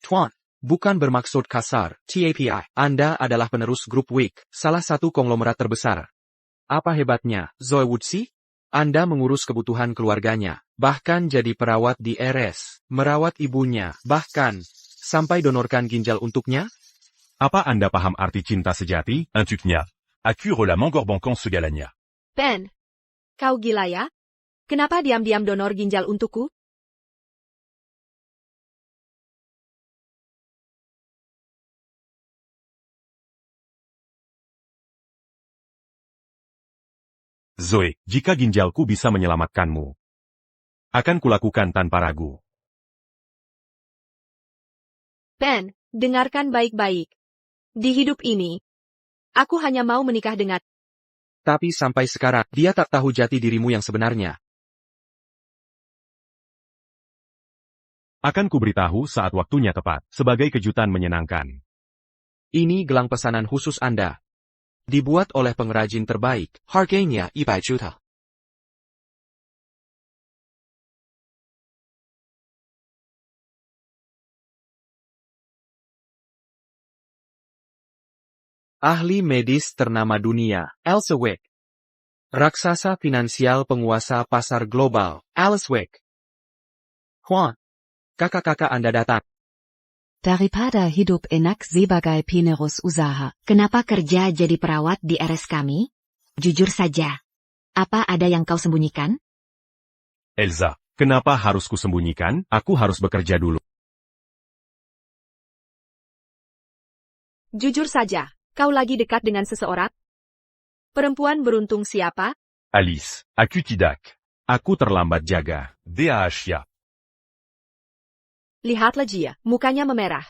Tuan, bukan bermaksud kasar, TAPI. Anda adalah penerus grup WIC, salah satu konglomerat terbesar. Apa hebatnya, Zoe Woodsey? Anda mengurus kebutuhan keluarganya, bahkan jadi perawat di RS, merawat ibunya, bahkan sampai donorkan ginjal untuknya? Apa Anda paham arti cinta sejati? Untuknya. Accure la mengorbankan segalanya. Ben, kau gila ya? Kenapa diam-diam donor ginjal untukku? Zoe, jika ginjalku bisa menyelamatkanmu, akan kulakukan tanpa ragu. Ben, dengarkan baik-baik. Di hidup ini, aku hanya mau menikah dengan... Tapi sampai sekarang, dia tak tahu jati dirimu yang sebenarnya. Akan kuberitahu saat waktunya tepat, sebagai kejutan menyenangkan. Ini gelang pesanan khusus Anda. Dibuat oleh pengrajin terbaik, harganya 100 juta. Ahli medis ternama dunia, Elsa Wick. Raksasa finansial penguasa pasar global, Alice Wick. Juan, kakak-kakak Anda datang. Daripada hidup enak sebagai penerus usaha, kenapa kerja jadi perawat di RS kami? Jujur saja. Apa ada yang kau sembunyikan? Elsa, kenapa harus kusembunyikan? Aku harus bekerja dulu. Jujur saja, kau lagi dekat dengan seseorang? Perempuan beruntung siapa? Alice, aku tidak. Aku terlambat jaga. DAHIA. Lihatlah dia, mukanya memerah.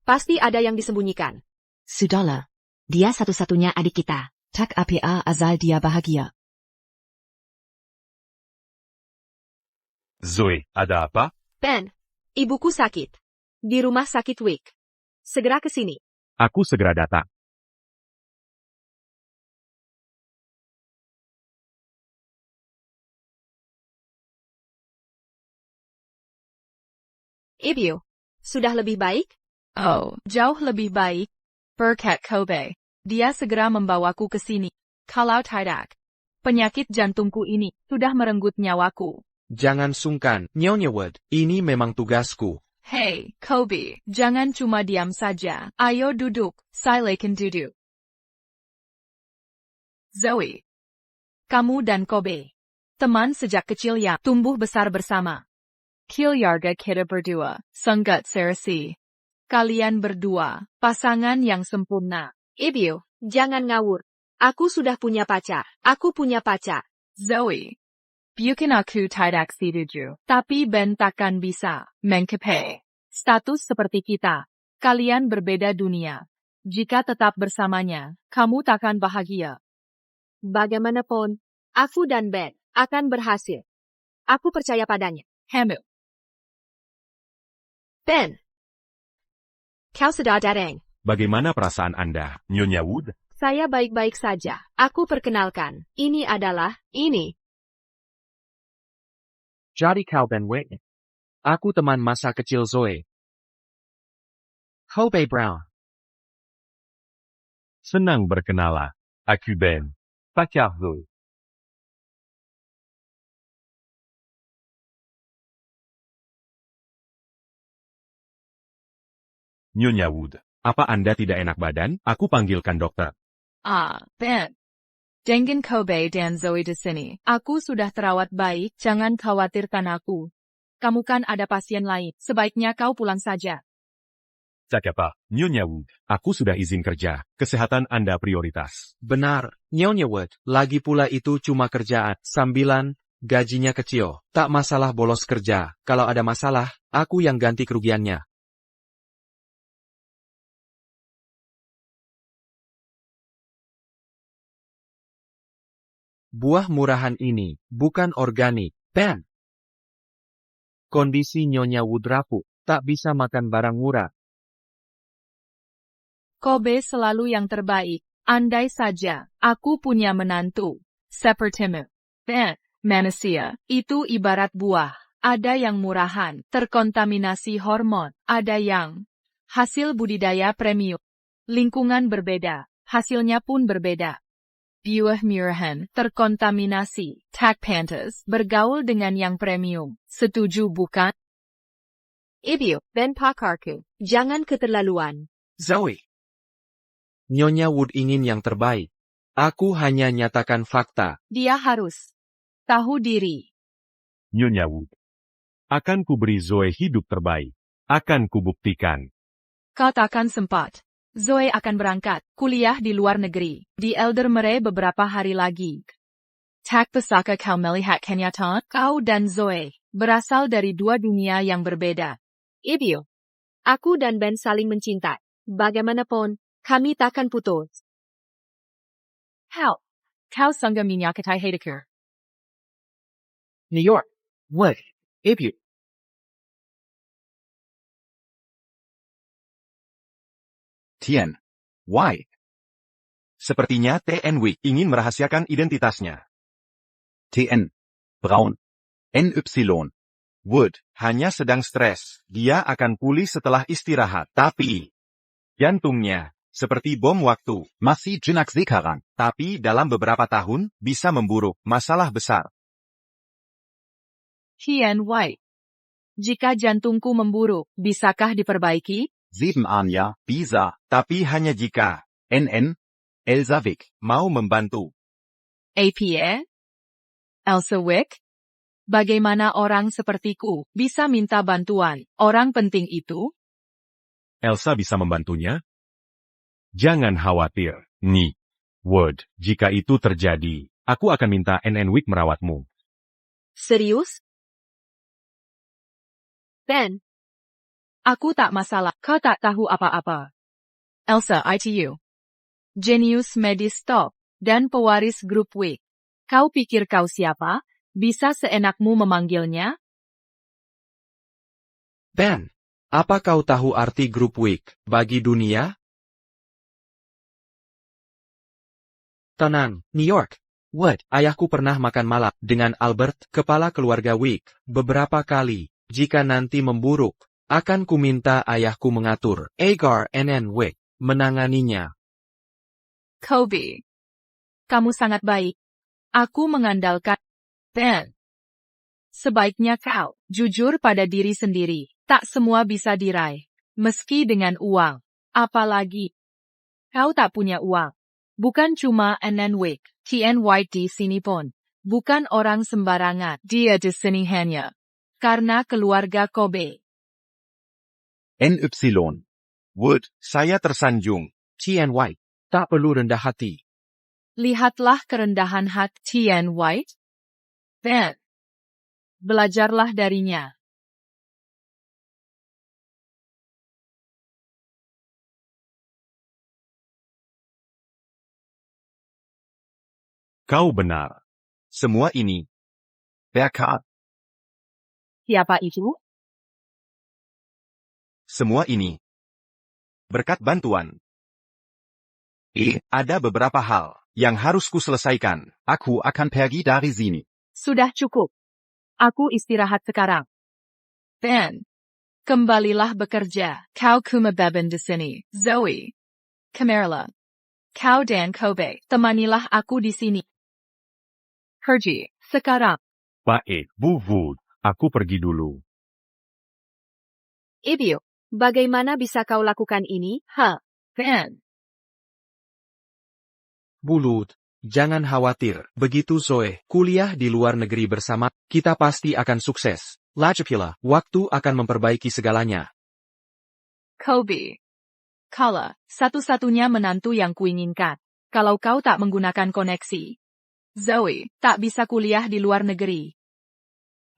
Pasti ada yang disembunyikan. Sudahlah. Dia satu-satunya adik kita. Tak apa asal dia bahagia. Zoe, ada apa? Ben, ibuku sakit. Di rumah sakit Wick. Segera ke sini. Aku segera datang. Ibu, sudah lebih baik? Oh, jauh lebih baik. Berkat Kobe. Dia segera membawaku ke sini. Kalau tidak, penyakit jantungku ini sudah merenggut nyawaku. Jangan sungkan, Nyonya Wood, ini memang tugasku. Hey, Kobe, jangan cuma diam saja. Ayo duduk, silakan duduk. Zoe. Kamu dan Kobe. Teman sejak kecil yang tumbuh besar bersama. Keluarga kita berdua, sangat serasi. Kalian berdua, pasangan yang sempurna. Ibu, jangan ngawur. Aku sudah punya pacar. Aku punya pacar. Zoe. Bukan aku tidak setuju, tapi Ben takkan bisa mengkapai status seperti kita. Kalian berbeda dunia. Jika tetap bersamanya, kamu takkan bahagia. Bagaimanapun, aku dan Ben akan berhasil. Aku percaya padanya. Hamu. Ben, kau sudah datang. Bagaimana perasaan Anda, Nyonya Wood? Saya baik-baik saja. Aku perkenalkan. Ini adalah, ini. Jadi kau Ben Wick. Aku teman masa kecil Zoe. Kobe Brown. Senang berkenalan. Aku Ben. Pacar Zoe. Nyonya Wood, apa Anda tidak enak badan? Aku panggilkan dokter. Ben. Dengan Kobe dan Zoe di sini. Aku sudah terawat baik, jangan khawatirkan aku. Kamu kan ada pasien lain, sebaiknya kau pulang saja. Tak apa, Nyonya Wood. Aku sudah izin kerja. Kesehatan Anda prioritas. Benar, Nyonya Wood. Lagi pula itu cuma kerjaan. Sambilan, gajinya kecil. Tak masalah bolos kerja. Kalau ada masalah, aku yang ganti kerugiannya. Buah murahan ini, bukan organik, Ben. Kondisi Nyonya Wood rapuh, tak bisa makan barang murah. Kobe selalu yang terbaik. Andai saja, aku punya menantu. Sepertimu. Ben, manusia, itu ibarat buah. Ada yang murahan, terkontaminasi hormon. Ada yang Hasil budidaya premium. Lingkungan berbeda, hasilnya pun berbeda. Buah-buahan terkontaminasi. Tag Pantas bergaul dengan yang premium. Setuju bukan? Ibio, Ben pakarku. Jangan keterlaluan. Zoe. Nyonya Wood ingin yang terbaik. Aku hanya nyatakan fakta. Dia harus tahu diri. Nyonya Wood. Akan kuberi Zoe hidup terbaik. Akan kubuktikan. Kau takkan sempat. Zoe akan berangkat kuliah di luar negeri. Di Elder Mere beberapa hari lagi. Tak pesaka kau melihat kenyataan? Kau dan Zoe berasal dari dua dunia yang berbeda. Ibio. Aku dan Ben saling mencintai. Bagaimanapun, kami takkan putus. Kau sanggup menyakiti hatiku. New York. Wood. Ibio. Tien. Why? Sepertinya TN Wick ingin merahasiakan identitasnya. TN. Braun. NY. Wood hanya sedang stres. Dia akan pulih setelah istirahat. Tapi jantungnya seperti bom waktu. Masih jenak sekarang. Tapi dalam beberapa tahun bisa memburuk. Masalah besar. Tien White. Jika jantungku memburuk, bisakah diperbaiki? 7 Anja, bisa. Tapi hanya jika NN. Elsa Wick mau membantu. APA? Elsa Wick? Bagaimana orang sepertiku bisa minta bantuan orang penting itu? Elsa bisa membantunya? Jangan khawatir, Ni. Wood, jika itu terjadi, aku akan minta NN Wick merawatmu. Serius? Ben. Aku tak masalah, kau tak tahu apa-apa. Elsa ITU. Genius medis top, dan pewaris grup Wick. Kau pikir kau siapa? Bisa seenakmu memanggilnya? Ben. Apa kau tahu arti grup Wick bagi dunia? Tenang, New York. Wood, ayahku pernah makan malam dengan Albert, kepala keluarga Wick, beberapa kali. Jika nanti memburuk, akan kuminta ayahku mengatur agar NN Wick menanganinya. Kobe. Kamu sangat baik. Aku mengandalkan Ben. Sebaiknya kau jujur pada diri sendiri. Tak semua bisa diraih, meski dengan uang. Apalagi kau tak punya uang. Bukan cuma NN Wick, Tien White di sini pun. Bukan orang sembarangan. Dia di sini hanya karena keluarga Kobe. NY. Wood, saya tersanjung. Tien White, tak perlu rendah hati. Lihatlah kerendahan hati Tien White. Ben. Belajarlah darinya. Kau benar. Semua ini berkat. Siapa itu? Semua ini berkat bantuan. Ada beberapa hal yang harus kuselesaikan. Aku akan pergi dari sini. Sudah cukup. Aku istirahat sekarang. Ben. Kembalilah bekerja. Kau kumabeben di sini. Zoe. Kamerla. Kau dan Kobe. Temanilah aku di sini. Pergi. Sekarang. Baik, Bu Wood. Aku pergi dulu. Ibio, bagaimana bisa kau lakukan ini, Ben. Bulut, jangan khawatir. Begitu Zoe kuliah di luar negeri bersama, kita pasti akan sukses. Lagipula, waktu akan memperbaiki segalanya. Kobe. Kala, satu-satunya menantu yang kuinginkan. Kalau kau tak menggunakan koneksi. Zoe, tak bisa kuliah di luar negeri.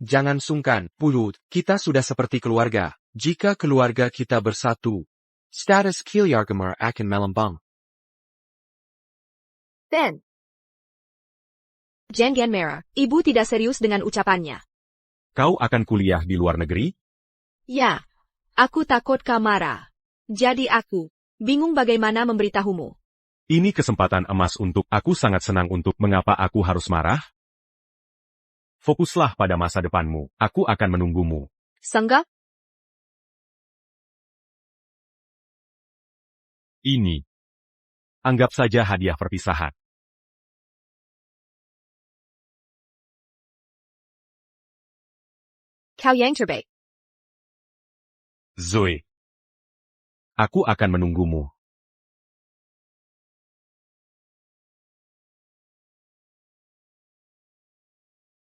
Jangan sungkan, Bulut, kita sudah seperti keluarga. Jika keluarga kita bersatu, status keluarga akan melambang. Ben. Jangan merah, ibu tidak serius dengan ucapannya. Kau akan kuliah di luar negeri? Ya, aku takut kau marah. Jadi aku bingung bagaimana memberitahumu. Ini kesempatan emas untuk aku sangat senang untuk mengapa aku harus marah? Fokuslah pada masa depanmu. Aku akan menunggumu. Sangga? Ini. Anggap saja hadiah perpisahan. Kau yang terbaik. Zoé. Aku akan menunggumu.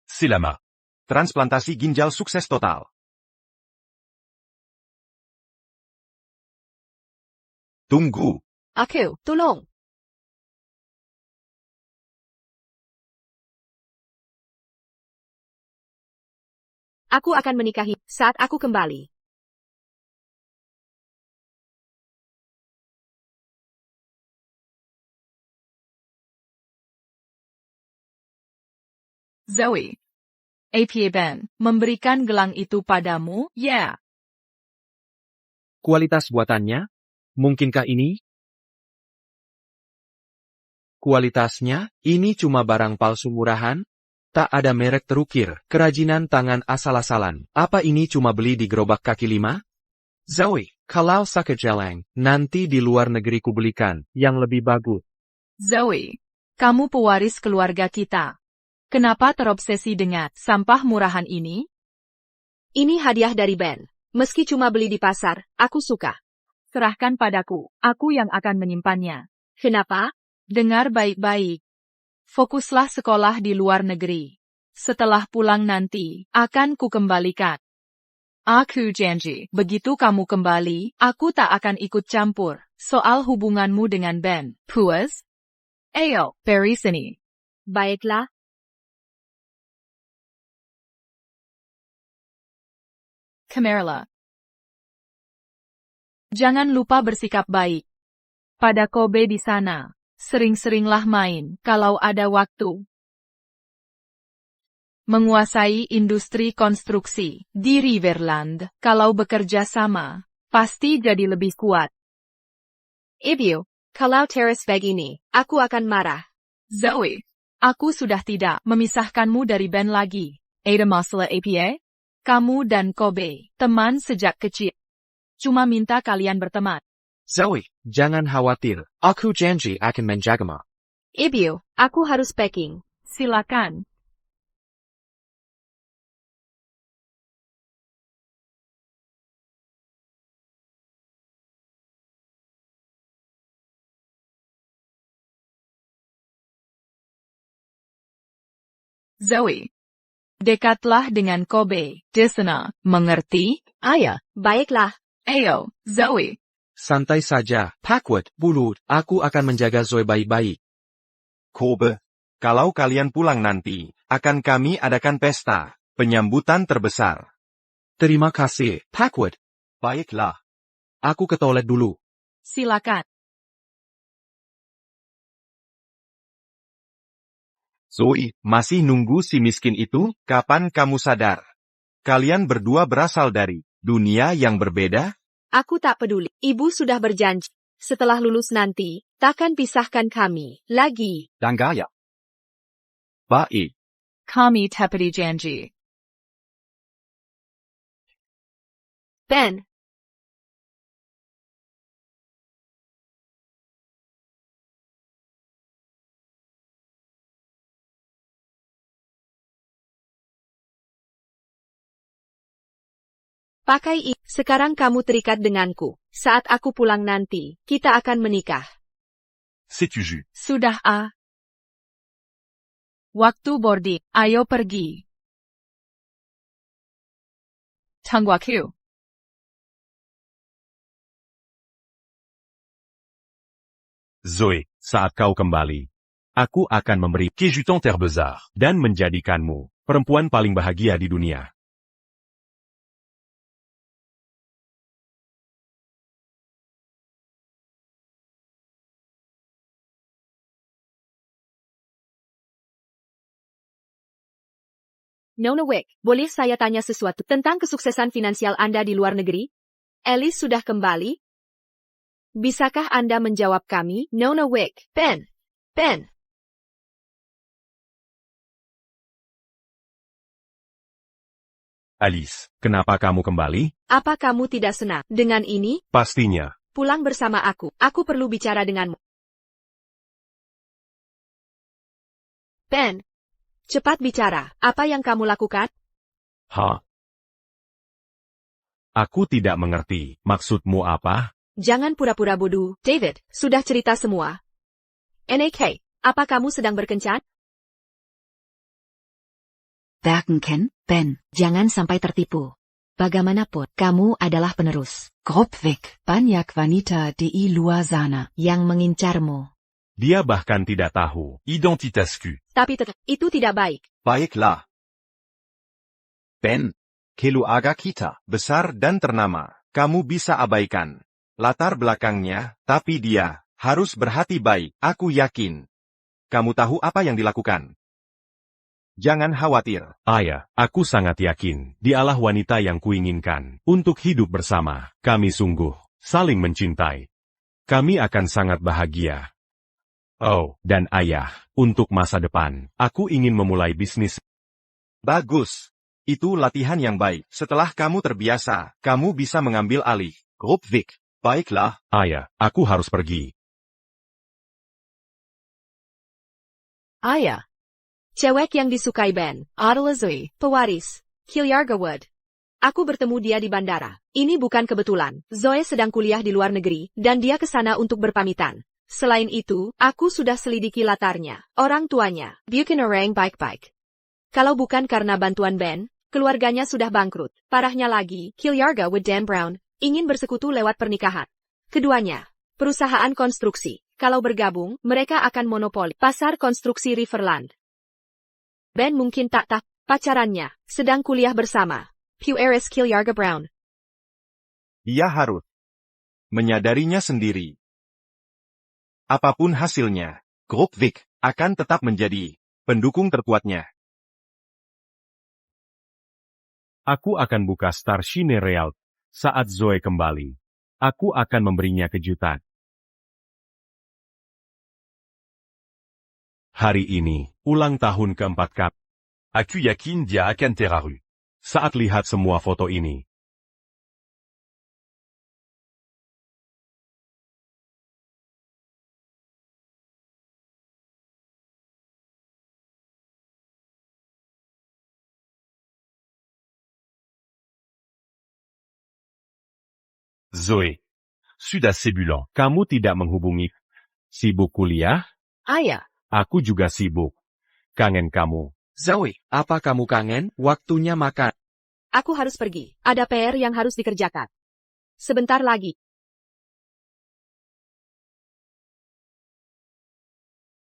Selama. Transplantasi ginjal sukses total. Tunggu. Aku, tolong. Aku akan menikahi saat aku kembali. Zoe. APA Ben, memberikan gelang itu padamu, ya. Kualitas buatannya? Mungkinkah ini? Kualitasnya, ini cuma barang palsu murahan? Tak ada merek terukir, kerajinan tangan asal-asalan. Apa ini cuma beli di gerobak kaki lima? Zoe, kalau sakit jeleng, nanti di luar negeri kubelikan, yang lebih bagus. Zoe. Kamu pewaris keluarga kita. Kenapa terobsesi dengan sampah murahan ini? Ini hadiah dari Ben. Meski cuma beli di pasar, aku suka. Serahkan padaku, aku yang akan menyimpannya. Kenapa? Dengar baik-baik. Fokuslah sekolah di luar negeri. Setelah pulang nanti, akan kukembalikan. Aku janji, begitu kamu kembali, aku tak akan ikut campur soal hubunganmu dengan Ben. Puas? Ayo, dari sini. Baiklah. Camarilla. Jangan lupa bersikap baik. Pada Kobe di sana, sering-seringlah main kalau ada waktu. Menguasai industri konstruksi di Riverland, kalau bekerja sama, pasti jadi lebih kuat. Ibu, kalau terus begini, aku akan marah. Zoe, aku sudah tidak memisahkanmu dari Ben lagi. Ada masalah APA? Kamu dan Kobe, teman sejak kecil. Cuma minta kalian berteman. Zoe, jangan khawatir, aku janji akan menjagamu. Ibu, aku harus packing. Silakan. Zoe. Dekatlah dengan Kobe, di sana, mengerti? Ayah. Baiklah. Ayo, Zoe. Santai saja, Packwood, Bulut, aku akan menjaga Zoe baik-baik. Kobe. Kalau kalian pulang nanti, akan kami adakan pesta, penyambutan terbesar. Terima kasih, Packwood. Baiklah. Aku ke toilet dulu. Silakan. Zoe, masih nunggu si miskin itu? Kapan kamu sadar? Kalian berdua berasal dari dunia yang berbeda? Aku tak peduli. Ibu sudah berjanji. Setelah lulus nanti, takkan pisahkan kami lagi. Danggaya. Baik. Kami tepati janji. Ben. Pakai ini. Sekarang kamu terikat denganku. Saat aku pulang nanti, kita akan menikah. C'est-tu jus? Sudah Waktu boarding, ayo pergi. Tunggu aku. Zoé. Saat kau kembali, aku akan memberi Kejutan Terbezard. dan menjadikanmu perempuan paling bahagia di dunia. Nona Wick, boleh saya tanya sesuatu tentang kesuksesan finansial Anda di luar negeri? Alice sudah kembali? Bisakah Anda menjawab kami, Nona Wick? Ben. Alice. Kenapa kamu kembali? Apa kamu tidak senang dengan ini? Pastinya. Pulang bersama aku. Aku perlu bicara denganmu. Ben, cepat bicara. Apa yang kamu lakukan? Hah? Aku tidak mengerti. Maksudmu apa? Jangan pura-pura bodoh, David. Sudah cerita semua. NAK, apa kamu sedang berkencan? Berkencan, Ben, jangan sampai tertipu. Bagaimanapun, kamu adalah penerus. Grupweg, banyak wanita di luar sana yang mengincarmu. Dia bahkan tidak tahu. Identitascu. Tapi tetap, itu tidak baik. Baiklah. Ben, keluarga kita besar dan ternama. Kamu bisa abaikan latar belakangnya, tapi dia harus berhati baik. Aku yakin. Kamu tahu apa yang dilakukan. Jangan khawatir. Ayah, aku sangat yakin, dialah wanita yang kuinginkan. Untuk hidup bersama, kami sungguh saling mencintai. Kami akan sangat bahagia. Oh, dan ayah, untuk masa depan, aku ingin memulai bisnis. Bagus. Itu latihan yang baik. Setelah kamu terbiasa, kamu bisa mengambil alih. Grupweg. Baiklah. Ayah, aku harus pergi. Ayah. Cewek yang disukai Ben, adalah Zoe, pewaris, Killiarga Wood. Aku bertemu dia di bandara. Ini bukan kebetulan. Zoe sedang kuliah di luar negeri, dan dia ke sana untuk berpamitan. Selain itu, aku sudah selidiki latarnya. Orang tuanya, bukan orang baik-baik. Kalau bukan karena bantuan Ben, keluarganya sudah bangkrut. Parahnya lagi, Killiarga Wood Dan Brown ingin bersekutu lewat pernikahan. Keduanya, perusahaan konstruksi. Kalau bergabung, mereka akan monopoli pasar konstruksi Riverland. Ben mungkin tak tahu pacarannya sedang kuliah bersama Pueris Killiarga Brown. Ia harus menyadarinya sendiri. Apapun hasilnya, Grupweg akan tetap menjadi pendukung terkuatnya. Aku akan buka Star Shine Real saat Zoe kembali. Aku akan memberinya kejutan. Hari ini, ulang tahun keempat kap. Aku yakin dia akan terharu. Saat lihat semua foto ini. Zoé. Sudah sebulan. Kamu tidak menghubungi. Sibuk kuliah? Ayah, Aku juga sibuk. Kangen kamu. Zoe, apa kamu kangen? Waktunya makan. aku harus pergi. Ada PR yang harus dikerjakan. Sebentar lagi.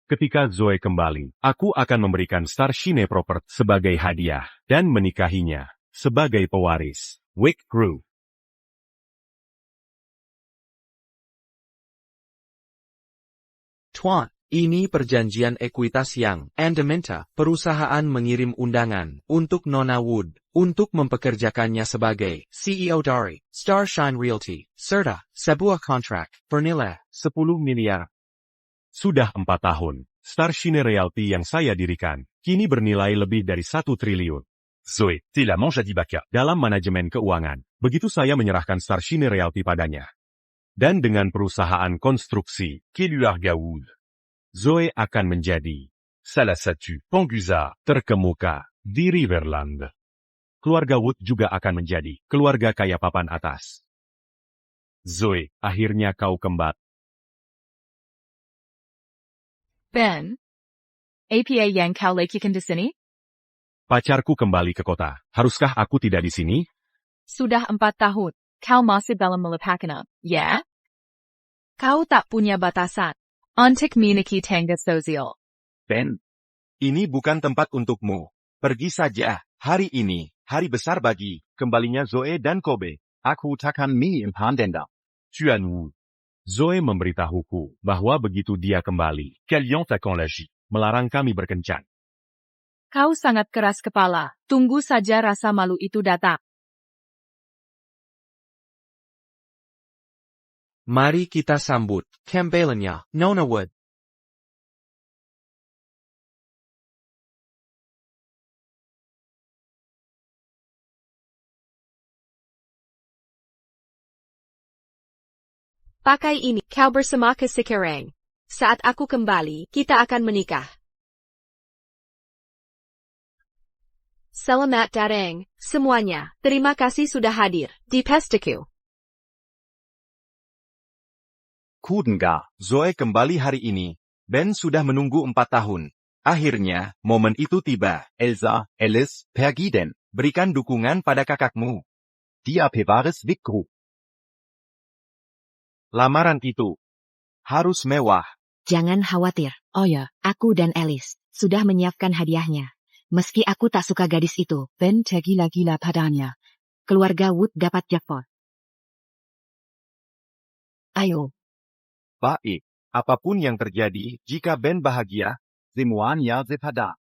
Ketika Zoe kembali, aku akan memberikan Star Shine Proper sebagai hadiah dan menikahinya sebagai pewaris. Wick Crew. Tuan, ini perjanjian ekuitas yang Anda minta. Perusahaan mengirim undangan untuk Nona Wood untuk mempekerjakannya sebagai CEO dari Starshine Realty, serta sebuah kontrak bernilai 10 miliar. Sudah 4 tahun, Star Shine Realty yang saya dirikan, kini bernilai lebih dari 1 triliun. Zoé, t'es la mange à Dibaka. Dalam manajemen keuangan, begitu saya menyerahkan Star Shine Realty padanya. Dan dengan perusahaan konstruksi, Killiarga Wood. Zoe akan menjadi Salah satu. Panguza. terkemuka di Riverland. Keluarga Wood juga akan menjadi keluarga kaya papan atas. Zoe, akhirnya kau kembali. Ben? APA yang kau lakukan di sini? Pacarku kembali ke kota. Haruskah aku tidak di sini? Sudah 4 tahun. Kau masih dalam melupakan, ya? Kau tak punya batasan. Untuk memiliki tangga sosial. Ben, ini bukan tempat untukmu. Pergi saja. Hari ini, hari besar bagi kembalinya Zoe dan Kobe. Aku takkan mengimpandenda. Tuan Wu. Zoe memberitahuku bahwa begitu dia kembali, Kalian takkan lagi. melarang kami berkencan. Kau sangat keras kepala. Tunggu saja rasa malu itu datang. Mari kita sambut kembalinya Nona Wood. Pakai ini, kau bersama ke sekarang. Saat aku kembali, kita akan menikah. Selamat datang, semuanya. Terima kasih sudah hadir di pestaku. Kudengar. Zoe kembali hari ini. Ben sudah menunggu 4 tahun. Akhirnya, momen itu tiba. Elsa, Alice, Pergiden. Berikan dukungan pada kakakmu. Dia pewaris Wikgroup. Lamaran itu harus mewah. Jangan khawatir. Oh ya, aku dan Alice sudah menyiapkan hadiahnya. Meski aku tak suka gadis itu, Ben tergila-gila padanya. Keluarga Wood dapat jackpot. Ayo. Baik, apapun yang terjadi, jika Ben bahagia, Semuanya sepada.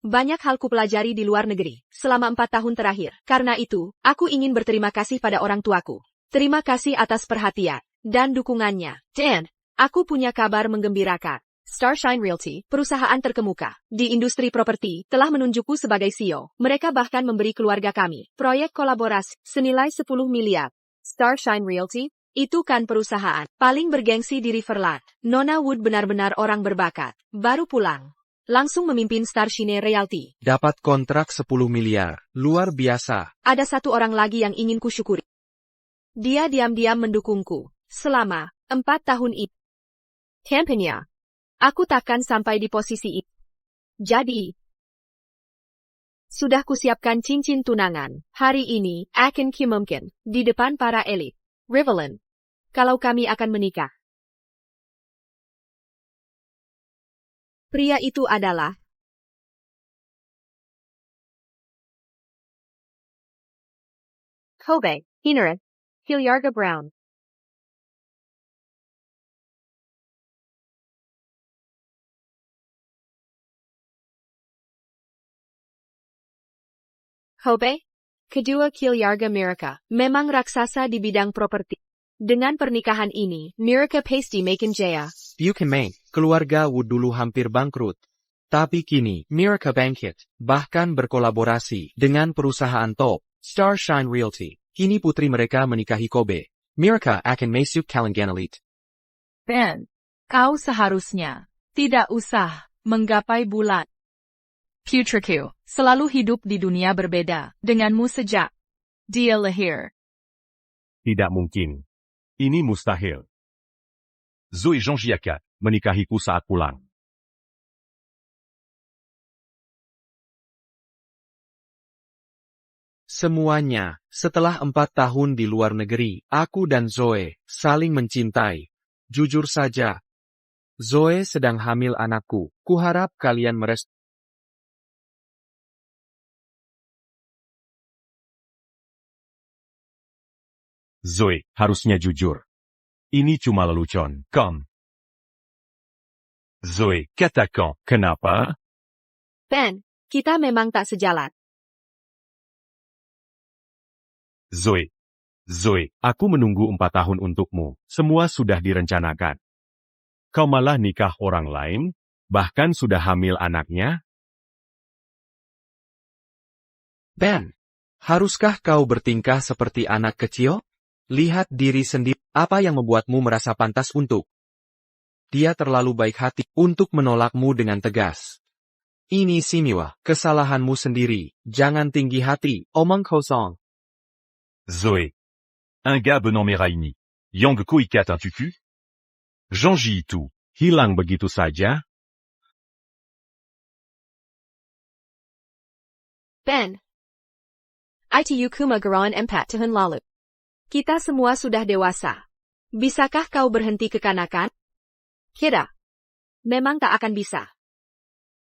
Banyak hal kupelajari di luar negeri selama 4 tahun terakhir. Karena itu, aku ingin berterima kasih pada orang tuaku. Terima kasih atas perhatian dan dukungannya. Dan, aku punya kabar menggembirakan. Starshine Realty, perusahaan terkemuka di industri properti, telah menunjukku sebagai CEO. Mereka bahkan memberi keluarga kami proyek kolaborasi senilai 10 miliar. Starshine Realty, itu kan perusahaan paling bergengsi di Riverland. Nona Wood benar-benar orang berbakat. Baru pulang. Langsung memimpin Starshine Realty. dapat kontrak 10 miliar. Luar biasa. Ada satu orang lagi yang ingin kusyukuri. Dia diam-diam mendukungku selama 4 tahun itu. Kampanye. Aku takkan sampai di posisi itu. Jadi, sudah kusiapkan cincin tunangan. Hari ini akan kimumkin di depan para elit Riverland. Kalau kami akan menikah. Pria itu adalah Kobe, Ineret, Hilliarga Brown. Kobe, kedua Hilliarga Miraca, memang raksasa di bidang properti. Dengan pernikahan ini, Miraca pasti makin jaya. Buchanan, keluarga Wood dulu hampir bangkrut. Tapi kini, Miraca bangkit, bahkan berkolaborasi dengan perusahaan top, Starshine Realty. Kini putri mereka menikahi Kobe. Miraca akan masuk kalangan elit. Ben, kau seharusnya tidak usah menggapai bulan. Putriku, selalu hidup di dunia berbeda denganmu sejak dia lahir. Tidak mungkin. Ini mustahil. Zoe Jangiacat. Menikahiku saat pulang. Semuanya, setelah 4 tahun di luar negeri, aku dan Zoe saling mencintai. Jujur saja, Zoe sedang hamil anakku. Kuharap kalian Zoe, harusnya jujur. Ini cuma lelucon. Kom. Zoe, katakan. Kenapa? Ben, kita memang tak sejalan. Zoe. Zoe, aku menunggu 4 tahun untukmu. Semua sudah direncanakan. Kau malah nikah orang lain, bahkan sudah hamil anaknya? Ben, haruskah kau bertingkah seperti anak kecil? Lihat diri sendiri, apa yang membuatmu merasa pantas untuk? Dia terlalu baik hati untuk menolakmu dengan tegas. Ini Simiwa, kesalahanmu sendiri, jangan tinggi hati, omong kosong. Zoé. Un gars Benan Meraini. Yang Koikat un tutu? Jangi itu. Hilang begitu saja? Ben. ITU kuma garawan 4 tahun lalu. Kita semua sudah dewasa. Bisakah kau berhenti kekanakan? Kira. Memang tak akan bisa.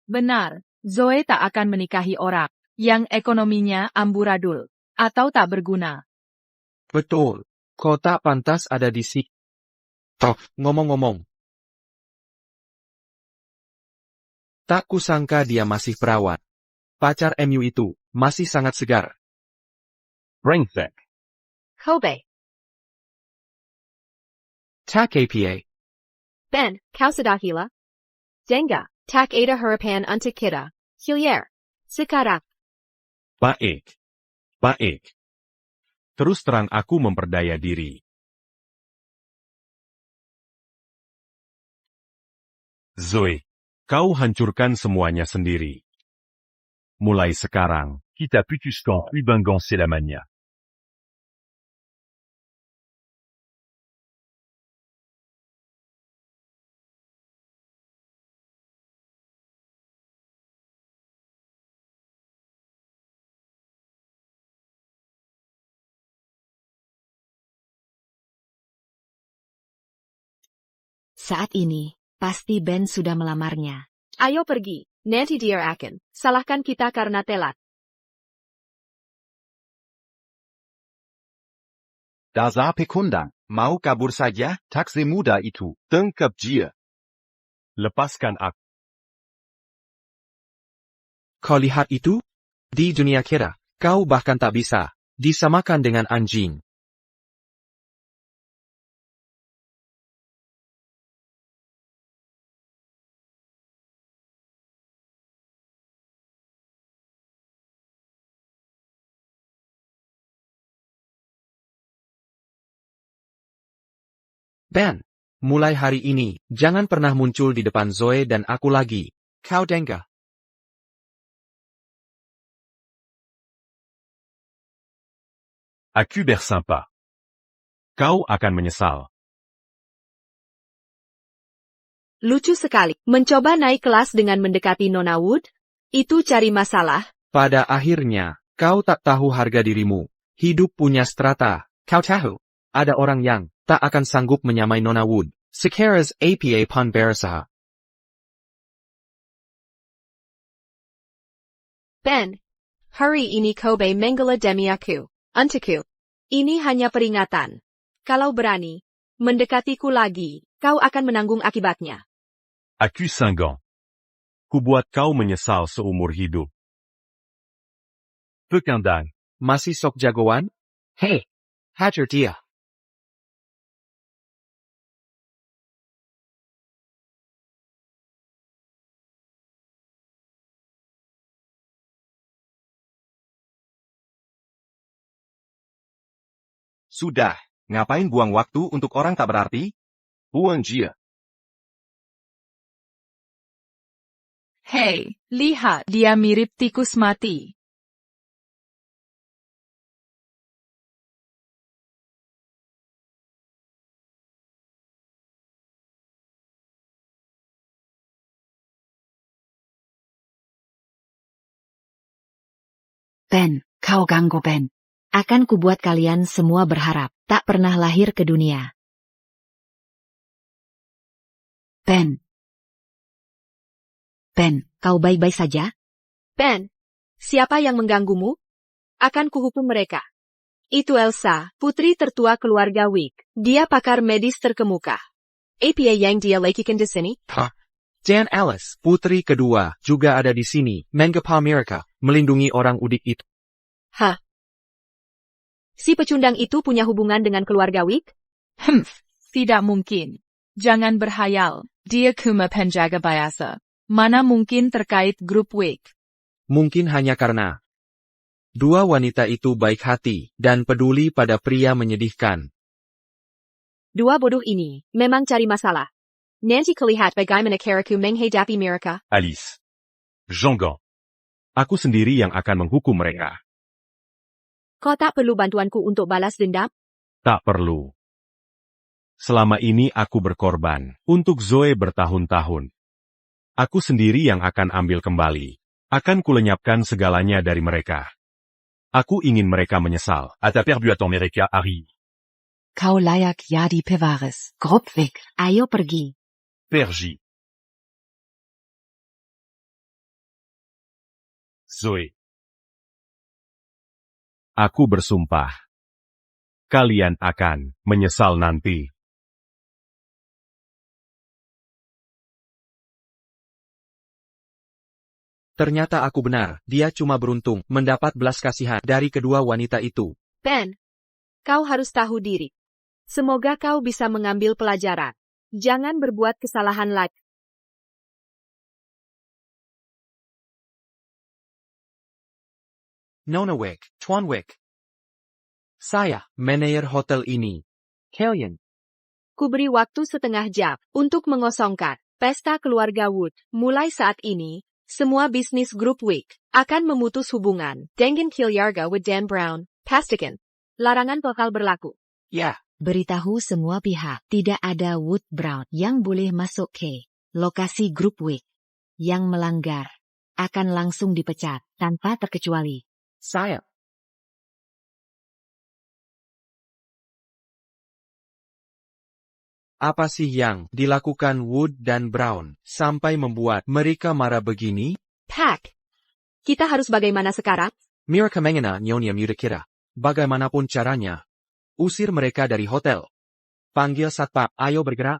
Benar, Zoe tak akan menikahi orang yang ekonominya amburadul atau tak berguna. Betul, kau tak pantas ada di sini. Toh, ngomong-ngomong. Tak kusangka dia masih perawat. Pacar MU itu, masih sangat segar. Brengsek. Kobe. Tak APA. Ben, kau sudah gila? Jenga, tak ada harapan untuk kita. Hillier. Sekarang. Baik. Baik. Terus terang aku memperdaya diri. Zoé, Kau hancurkan semuanya sendiri. Mulai sekarang, qui t'a putuscan Ubengan Selamania. Saat ini, pasti Ben sudah melamarnya. Ayo pergi, nanti dia akan salahkan kita karena telat. Da sah Pekundang, mau kabur saja, taksi muda itu, tangkap dia. lepaskan aku. Kau lihat itu? Di dunia kira, kau bahkan tak bisa disamakan dengan anjing. Ben, mulai hari ini, jangan pernah muncul di depan Zoe dan aku lagi. Kau dengar? Aku bersampa. Kau akan menyesal. Lucu sekali. Mencoba naik kelas dengan mendekati Nona Wood? Itu cari masalah. Pada akhirnya, kau tak tahu harga dirimu. Hidup punya strata. Kau tahu? Ada orang yang tak akan sanggup menyamai Nona Wood. Sekeras apa pun berusaha. Ben, hari ini Kobe menggela demi aku. Untukku. Ini hanya peringatan. Kalau berani mendekatiku lagi, kau akan menanggung akibatnya. Aku Singan. Kubuat kau menyesal seumur hidup. Pekindang. Masih sok jagoan? Hei, hajar dia. Sudah, ngapain buang waktu untuk orang tak berarti? Buang dia. Hei, lihat, dia mirip tikus mati. Ben, kau ganggu Ben. Akan kubuat kalian semua berharap, tak pernah lahir ke dunia. Ben. Ben, kau baik-baik saja? Ben, siapa yang mengganggumu? Akan kuhukum mereka. Itu Elsa, putri tertua keluarga Wick. Dia pakar medis terkemuka. Apa yang dia lakukan di sini? Dan Alice, putri kedua, juga ada di sini. Mengapa mereka melindungi orang udik itu? Hah? Si pecundang itu punya hubungan dengan keluarga Wick? Tidak mungkin. Jangan berhayal, dia cuma penjaga biasa. Mana mungkin terkait grup Wick. Mungkin hanya karena dua wanita itu baik hati dan peduli pada pria menyedihkan. Dua bodoh ini memang cari masalah. Nanti kelihat bagaimana caraku menghadapi mereka. Alice. Jangan. Aku sendiri yang akan menghukum mereka. Kau tak perlu bantuanku untuk balas dendam? Tak perlu. Selama ini aku berkorban untuk Zoe bertahun-tahun. Aku sendiri yang akan ambil kembali. Akan kulenyapkan segalanya dari mereka. Aku ingin mereka menyesal. À ta perdu à ton mereka, Harry. Kau layak jadi pewaris. Grup Wick, ayo pergi. Pergi. Zoé. Aku bersumpah. Kalian akan menyesal nanti. Ternyata aku benar, dia cuma beruntung mendapat belas kasihan dari kedua wanita itu. Ben, kau harus tahu diri. Semoga kau bisa mengambil pelajaran. Jangan berbuat kesalahan lagi. Nona Wick, Tuan Wick. Saya, manajer hotel ini. Kalian. Kuberi waktu setengah jam untuk mengosongkan pesta keluarga Wood. Mulai saat ini, semua bisnis grup Wick akan memutus hubungan dengan Killiarga with Dan Brown. Pastikan. Larangan bakal berlaku. Ya. Beritahu semua pihak, tidak ada Wood Brown yang boleh masuk ke lokasi grup Wick. Yang melanggar akan langsung dipecat tanpa terkecuali. Saya. Apa sih yang dilakukan Wood dan Brown sampai membuat mereka marah begini? Pack. Kita harus bagaimana sekarang? Mereka mengena nyonya muda kita. Bagaimanapun caranya. Usir mereka dari hotel. Panggil satpam, ayo bergerak.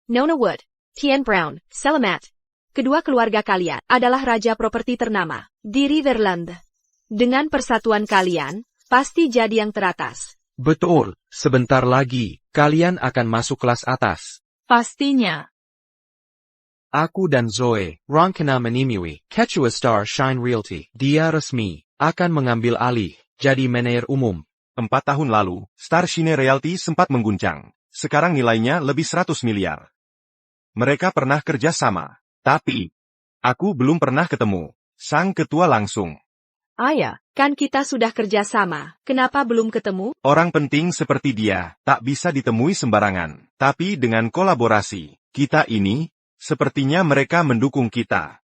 Nona Wood, Tien Brown, selamat. Kedua keluarga kalian adalah raja properti ternama di Riverland. Dengan persatuan kalian, pasti jadi yang teratas. Betul, sebentar lagi, kalian akan masuk kelas atas. Pastinya. Aku dan Zoe, Ronkena Menimiwi, Quechua Star Shine Realty, dia resmi, akan mengambil alih, jadi manajer umum. 4 tahun lalu, Star Shine Realty sempat mengguncang. Sekarang nilainya lebih 100 miliar. Mereka pernah kerja sama. Tapi, aku belum pernah ketemu sang ketua langsung. Ayah, kan kita sudah kerja sama, kenapa belum ketemu? Orang penting seperti dia, tak bisa ditemui sembarangan. Tapi dengan kolaborasi, kita ini, sepertinya mereka mendukung kita.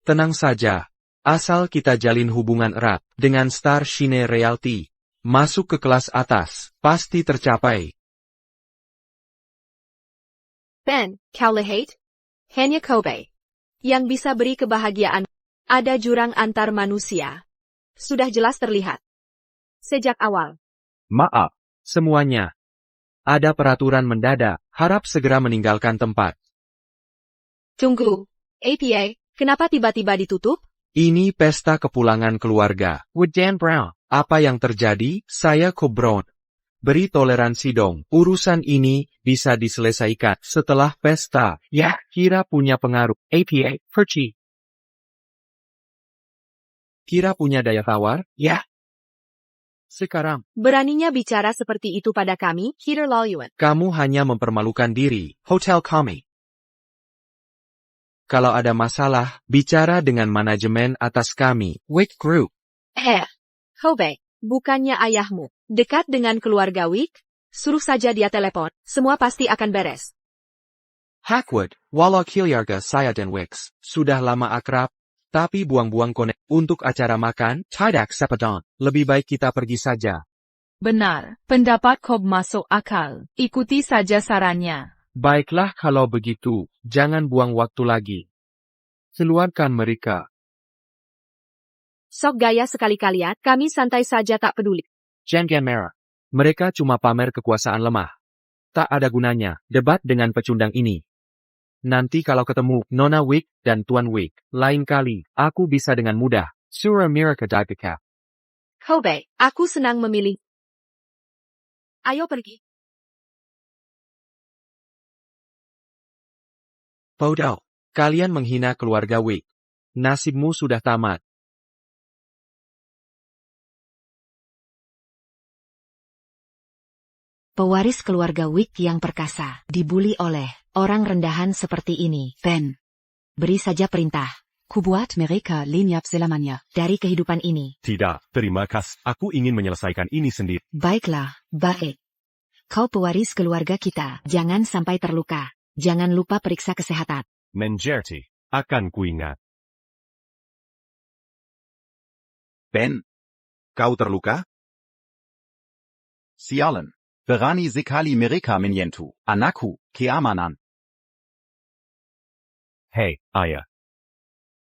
Tenang saja, asal kita jalin hubungan erat dengan Star Shine Realty, masuk ke kelas atas, pasti tercapai. Ben, kau lihat? Hanya Kobe. Yang bisa beri kebahagiaan. Ada jurang antar manusia. Sudah jelas terlihat. Sejak awal. Maaf, semuanya. Ada peraturan mendadak, harap segera meninggalkan tempat. Tunggu. APA, kenapa tiba-tiba ditutup? Ini pesta kepulangan keluarga. With Dan Brown. Apa yang terjadi? Saya Brown. Beri toleransi dong. Urusan ini bisa diselesaikan setelah pesta. Ya, kira punya pengaruh. APA, Perci. Kira punya daya tawar? Ya. Sekarang, Beraninya bicara seperti itu pada kami, Peter Lawyuan. kamu hanya mempermalukan diri. Hotel kami. Kalau ada masalah, bicara dengan manajemen atas kami. Wick Group. Kobe, bukannya ayahmu. Dekat dengan keluarga Wick? Suruh saja dia telepon, semua pasti akan beres. Hackwood, walau Killiarga saya dan Wicks, sudah lama akrab, tapi buang-buang konek untuk acara makan, tidak sepadan. Lebih baik kita pergi saja. Benar, pendapat Cobb masuk akal. Ikuti saja sarannya. Baiklah kalau begitu, jangan buang waktu lagi. Keluarkan mereka. Sok gaya sekali kalian, kami santai saja tak peduli. Jangan merah. Mereka cuma pamer kekuasaan lemah. Tak ada gunanya, debat dengan pecundang ini. Nanti kalau ketemu Nona Wick dan Tuan Wick, lain kali, aku bisa dengan mudah. Surah mereka dagekap. Kobe, aku senang memilih. Ayo pergi. Bodoh, kalian menghina keluarga Wick. Nasibmu sudah tamat. Pewaris keluarga Wick yang perkasa, dibuli oleh orang rendahan seperti ini. Ben, beri saja perintah. Kubuat mereka lenyap selamanya dari kehidupan ini. Tidak, terima kasih. Aku ingin menyelesaikan ini sendiri. Baiklah, baik. Kau pewaris keluarga kita, jangan sampai terluka. Jangan lupa periksa kesehatan. Mengerti, akan kuingat. Ben, kau terluka? Sialan. Berani sekali mereka menyentuh anakku, keamanan. Hei, ayah.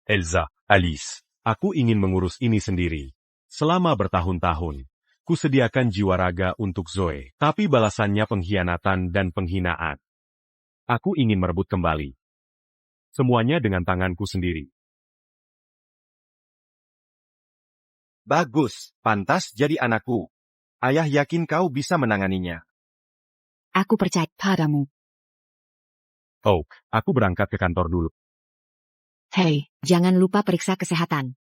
Elsa, Alice. Aku ingin mengurus ini sendiri. Selama bertahun-tahun, kusediakan jiwa raga untuk Zoe, tapi balasannya pengkhianatan dan penghinaan. Aku ingin merebut kembali. Semuanya dengan tanganku sendiri. Bagus, pantas jadi anakku. Ayah yakin kau bisa menanganinya. Aku percaya padamu. Oh, aku berangkat ke kantor dulu. Hei, jangan lupa periksa kesehatan.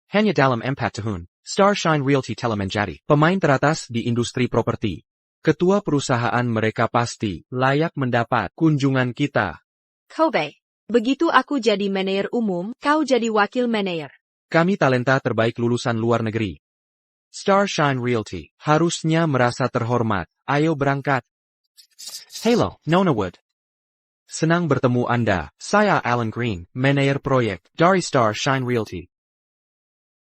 Hanya dalam 4 tahun, Starshine Realty telah menjadi pemain teratas di industri properti. Ketua perusahaan mereka pasti layak mendapat kunjungan kita. Kobe. Begitu aku jadi manajer umum, kau jadi wakil manajer. Kami talenta terbaik lulusan luar negeri. Starshine Realty harusnya merasa terhormat. Ayo berangkat. Hello, Nona Wood. Senang bertemu Anda. Saya Alan Green, manajer proyek dari Starshine Realty.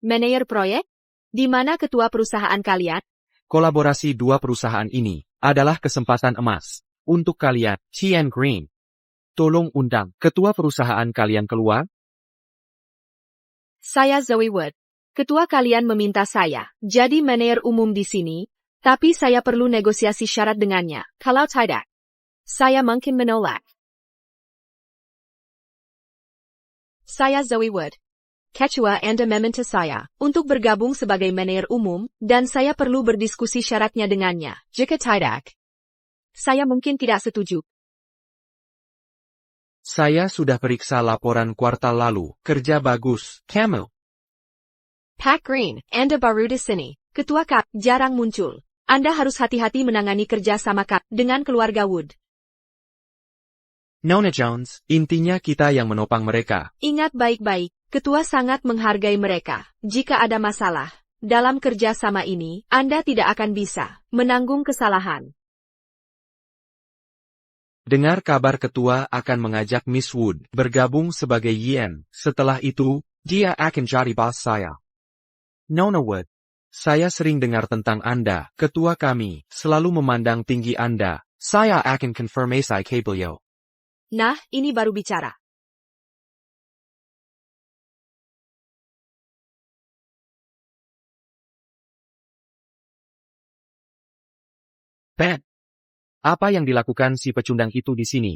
Manajer proyek? Di mana ketua perusahaan kalian? Kolaborasi dua perusahaan ini adalah kesempatan emas untuk kalian, Tian Green. Tolong undang ketua perusahaan kalian keluar. Saya Zoe Wood. Ketua kalian meminta saya jadi manajer umum di sini, tapi saya perlu negosiasi syarat dengannya. Kalau tidak, saya mungkin menolak. Saya Zoe Wood. Ketua Anda meminta saya untuk bergabung sebagai manajer umum, dan saya perlu berdiskusi syaratnya dengannya. Jika tidak, saya mungkin tidak setuju. Saya sudah periksa laporan kuartal lalu. Kerja bagus, kamu. Pak Green, Anda baru di sini. Ketua KAP jarang muncul. Anda harus hati-hati menangani kerja sama KAP dengan keluarga Wood. Nona Jones, intinya kita yang menopang mereka. Ingat baik-baik, ketua sangat menghargai mereka. Jika ada masalah dalam kerja sama ini, Anda tidak akan bisa menanggung kesalahan. Dengar kabar ketua akan mengajak Miss Wood bergabung sebagai YM. Setelah itu, dia akan jadi bos saya. Nona Wood, saya sering dengar tentang Anda. Ketua kami selalu memandang tinggi Anda. Saya akan konfirmasi ke beliau. Nah, ini baru bicara. Ben, apa yang dilakukan si pecundang itu di sini?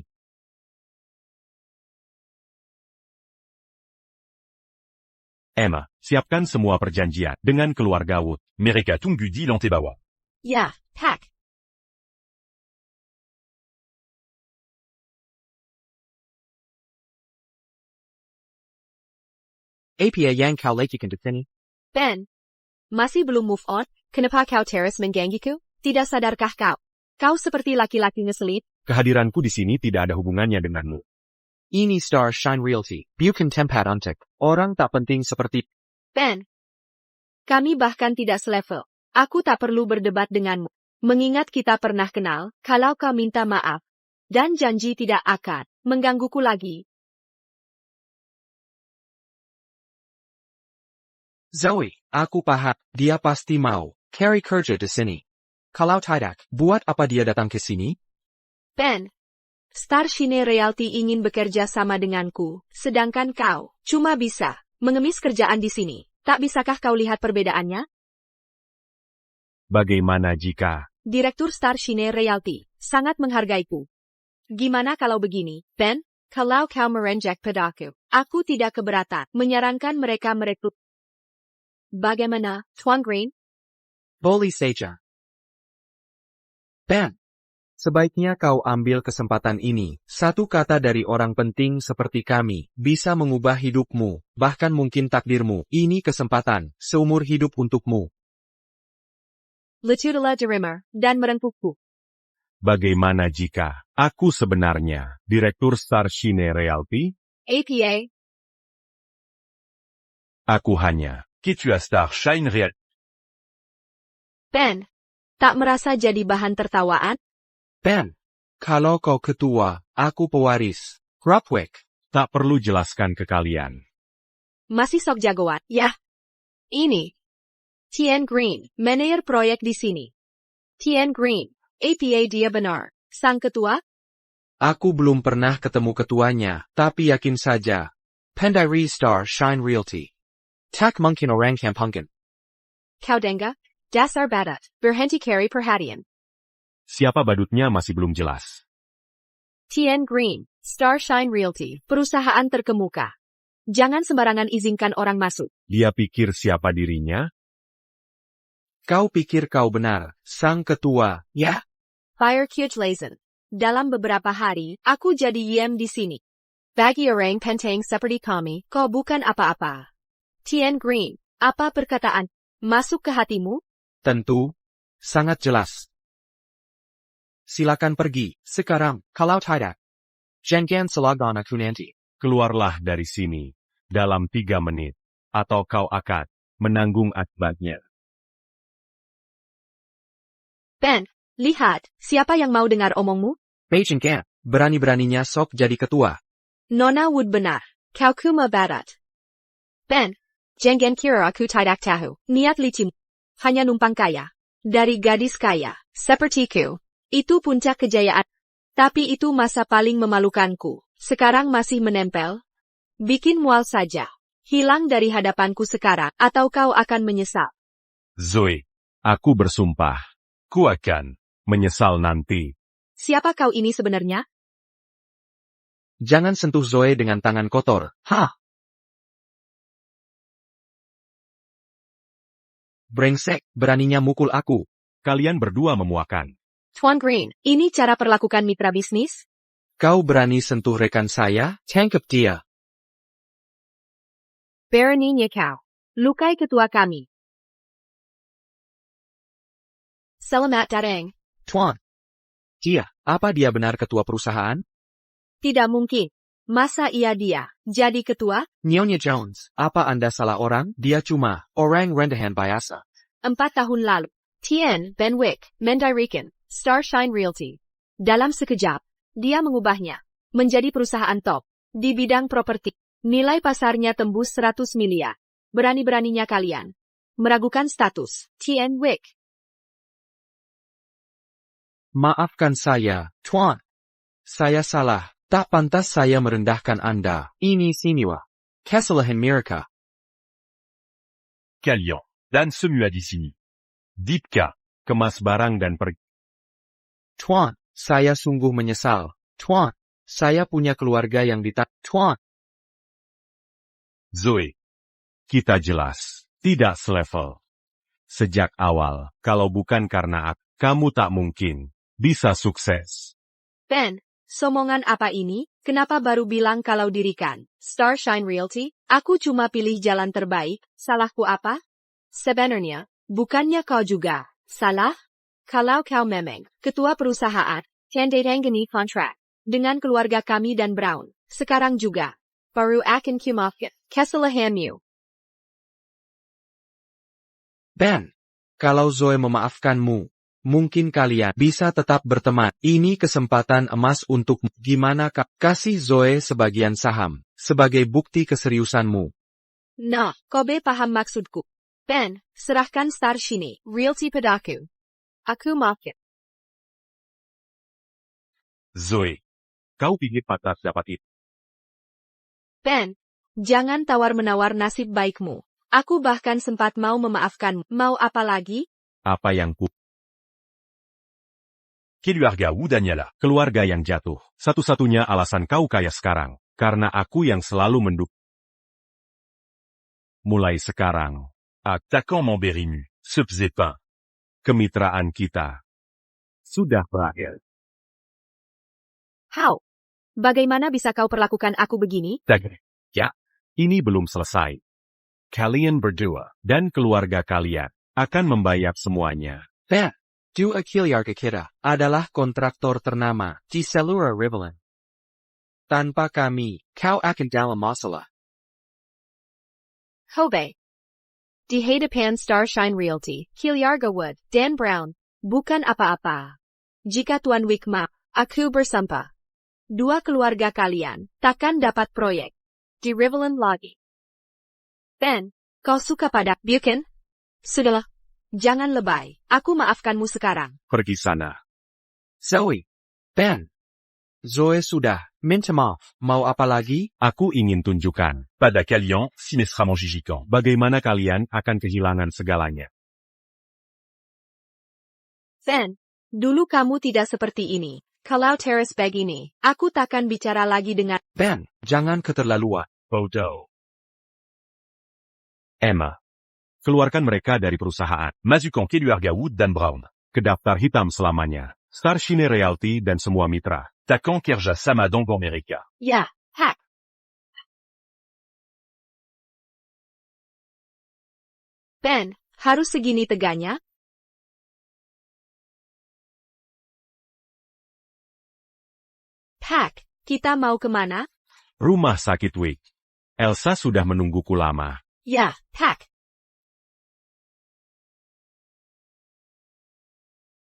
Emma, siapkan semua perjanjian dengan keluarga Wood. Mereka tunggu di lantai bawah. Ya, Pak. Apa yang kau lakukan di sini? Ben, masih belum move on? Kenapa kau terus menggangguku? Tidak sadarkah kau? Kau seperti laki-laki ngeselip. Kehadiranku di sini tidak ada hubungannya denganmu. Ini Starshine Realty, bukan tempat untuk orang tak penting seperti Ben, kami bahkan tidak selevel. Aku tak perlu berdebat denganmu. Mengingat kita pernah kenal, kalau kau minta maaf dan janji tidak akan menggangguku lagi. Zoe. Aku paham, dia pasti mau cari kerja di sini. Kalau tidak, buat apa dia datang ke sini? Ben, Starshine Realty ingin bekerja sama denganku, sedangkan kau cuma bisa mengemis kerjaan di sini. Tak bisakah kau lihat perbedaannya? Bagaimana jika... Direktur Starshine Realty sangat menghargaiku. Gimana kalau begini, Ben? Kalau kau merenjak padaku, aku tidak keberatan menyarankan mereka merekrut. Bagaimana, Tuan Green? Boleh saja. Ben, sebaiknya kau ambil kesempatan ini. Satu kata dari orang penting seperti kami bisa mengubah hidupmu, bahkan mungkin takdirmu. Ini kesempatan seumur hidup untukmu. Letutela derimer dan merengkukku. Bagaimana jika aku sebenarnya Direktur Starshine Realty? APA, Aku hanya... Ketua Starshine Realty. Ben, tak merasa jadi bahan tertawaan? Ben, kalau kau ketua, aku pewaris. Cropwick. Tak perlu jelaskan ke kalian. Masih sok jagoan, ya? Ini. Tian Green, manajer proyek di sini. Tian Green, APA dia benar. Sang ketua? Aku belum pernah ketemu ketuanya, tapi yakin saja. Pendiri Starshine Realty. Tak mungkin orang Kampungan. Kau dengar? Dasar badat, berhenti cari perhatian. Siapa badutnya masih belum jelas. Tian Green, Starshine Realty, perusahaan terkemuka. Jangan sembarangan izinkan orang masuk. Dia pikir siapa dirinya? Kau pikir kau benar, sang ketua, ya? Fire Kujlazen. Dalam beberapa hari, aku jadi YM di sini. Bagi orang penting seperti kami, kau bukan apa-apa. Tian Green, Apa perkataan masuk ke hatimu? Tentu. Sangat jelas. Silakan pergi, sekarang, kalau tidak. Jangan selagana aku nanti. Keluarlah dari sini, dalam 3 menit, atau kau akan menanggung akibatnya. Ben, lihat, siapa yang mau dengar omongmu? Beijing Camp, berani-beraninya sok jadi ketua. Nona Wood benar, kau kuma barat. Ben, jangan kira aku tidak tahu, niat licim. Hanya numpang kaya. Dari gadis kaya, sepertiku. Itu puncak kejayaan. Tapi itu masa paling memalukanku. Sekarang masih menempel. Bikin mual saja. Hilang dari hadapanku sekarang, atau kau akan menyesal. Zoe, aku bersumpah. Ku akan menyesal nanti. Siapa kau ini sebenarnya? Jangan sentuh Zoe dengan tangan kotor. Hah? Brengsek, beraninya mukul aku. Kalian berdua memuakan. Tuan Green, ini cara perlakukan mitra bisnis? Kau berani sentuh rekan saya? Tangkap dia. Beraninya kau. Lukai ketua kami. Selamat datang. Tuan. Dia, apa dia benar ketua perusahaan? Tidak mungkin. Masa ia jadi ketua? Nyonya Jones, apa Anda salah orang? Dia cuma orang rendahan biasa. 4 tahun lalu. Tien Benwick mendirikan Starshine Realty. Dalam sekejap, dia mengubahnya menjadi perusahaan top di bidang properti. Nilai pasarnya tembus 100 miliar. Berani-beraninya kalian meragukan status Tien Wick. Maafkan saya, Tuan. Saya salah. Tak pantas saya merendahkan Anda. Ini Siniwa. Kesalahan mereka. Kalian, dan semua di sini. Dipka, Kemas barang dan pergi. Tuan, saya sungguh menyesal. Tuan, saya punya keluarga yang Tuan. Zoe, kita jelas tidak selevel. Sejak awal, kalau bukan karena aku, kamu tak mungkin bisa sukses. Ben, somongan apa ini? Kenapa baru bilang kalau dirikan Starshine Realty? Aku cuma pilih jalan terbaik. Salahku apa? Sebenarnya, bukannya kau juga salah? Kalau kau memang ketua perusahaan, tanda-tangani kontrak dengan keluarga kami dan Brown. Sekarang juga, baru akan kumaafkan kesalahanmu. Ben, kalau Zoe memaafkanmu, mungkin kalian bisa tetap berteman. Ini kesempatan emas untukmu. Gimana kasih Zoe sebagian saham, sebagai bukti keseriusanmu. Nah, kobe paham maksudku. Ben, serahkan Starshine Realty padaku. Aku maafkan. Zoe, kau pikir patah dapat itu? Ben, jangan tawar-menawar nasib baikmu. Aku bahkan sempat mau memaafkanmu. Mau apa lagi? Apa yang ku... Keluarga Wu Daniela. Keluarga yang jatuh. Satu-satunya alasan kau kaya sekarang. Karena aku yang selalu mendukung. Mulai sekarang, Attaquant Montbérimu, se faisait pas. kemitraan kita sudah berakhir. How? Bagaimana bisa kau perlakukan aku begini? Ya, ini belum selesai. Kalian berdua dan keluarga kalian akan membayar semuanya. Ben, Dua Kilyarga kita adalah kontraktor ternama di seluruh Riverland. Tanpa kami, kau akan dalam masalah. Kobe. Di hadapan Starshine Realty, Kilyarga Wood, Dan Brown, bukan apa-apa. Jika Tuan Wick maaf, aku bersumpah. Dua keluarga kalian takkan dapat proyek di Riverland lagi. Ben, kau suka pada bukan? Sudahlah. Jangan lebay. Aku maafkanmu sekarang. Pergi sana. Zoe. Ben. Zoe sudah minta maaf. Mau apa lagi? Aku ingin tunjukkan Pada Kalian, si mesraman Gigikan. bagaimana kalian akan kehilangan segalanya. Ben, dulu kamu tidak seperti ini. Kalau teres begini, aku takkan bicara lagi dengan... Ben, jangan keterlaluan. Bodo. Emma, keluarkan mereka dari perusahaan. Mazukan Keluarga Wu Dan Brown. Ke daftar hitam selamanya. Starshine Realty dan semua mitra. Takan Kerja Sama Dong Amerika. Ya, hack. Ben, harus segini teganya? Pack, kita mau kemana? Rumah sakit Wick. Elsa sudah menungguku lama. Ya, Pack.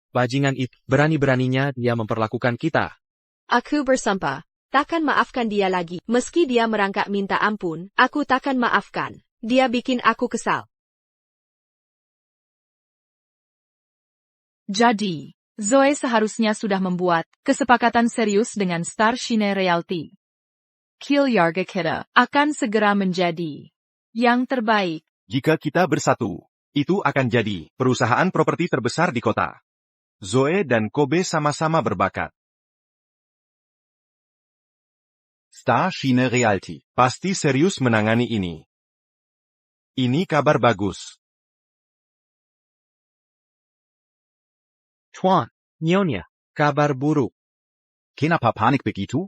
Bajingan itu, berani-beraninya dia memperlakukan kita. Aku bersumpah, takkan maafkan dia lagi. Meski dia merangkak minta ampun, aku takkan maafkan. Dia bikin aku kesal. Jadi, Zoe seharusnya sudah membuat kesepakatan serius dengan Starshine Realty. Keluarga kita akan segera menjadi yang terbaik. Jika kita bersatu, itu akan jadi perusahaan properti terbesar di kota. Zoe dan Kobe sama-sama berbakat. Starshine Realty pasti serius menangani ini. Ini kabar bagus. Tuan, Nyonya, kabar buruk. Kenapa panik begitu?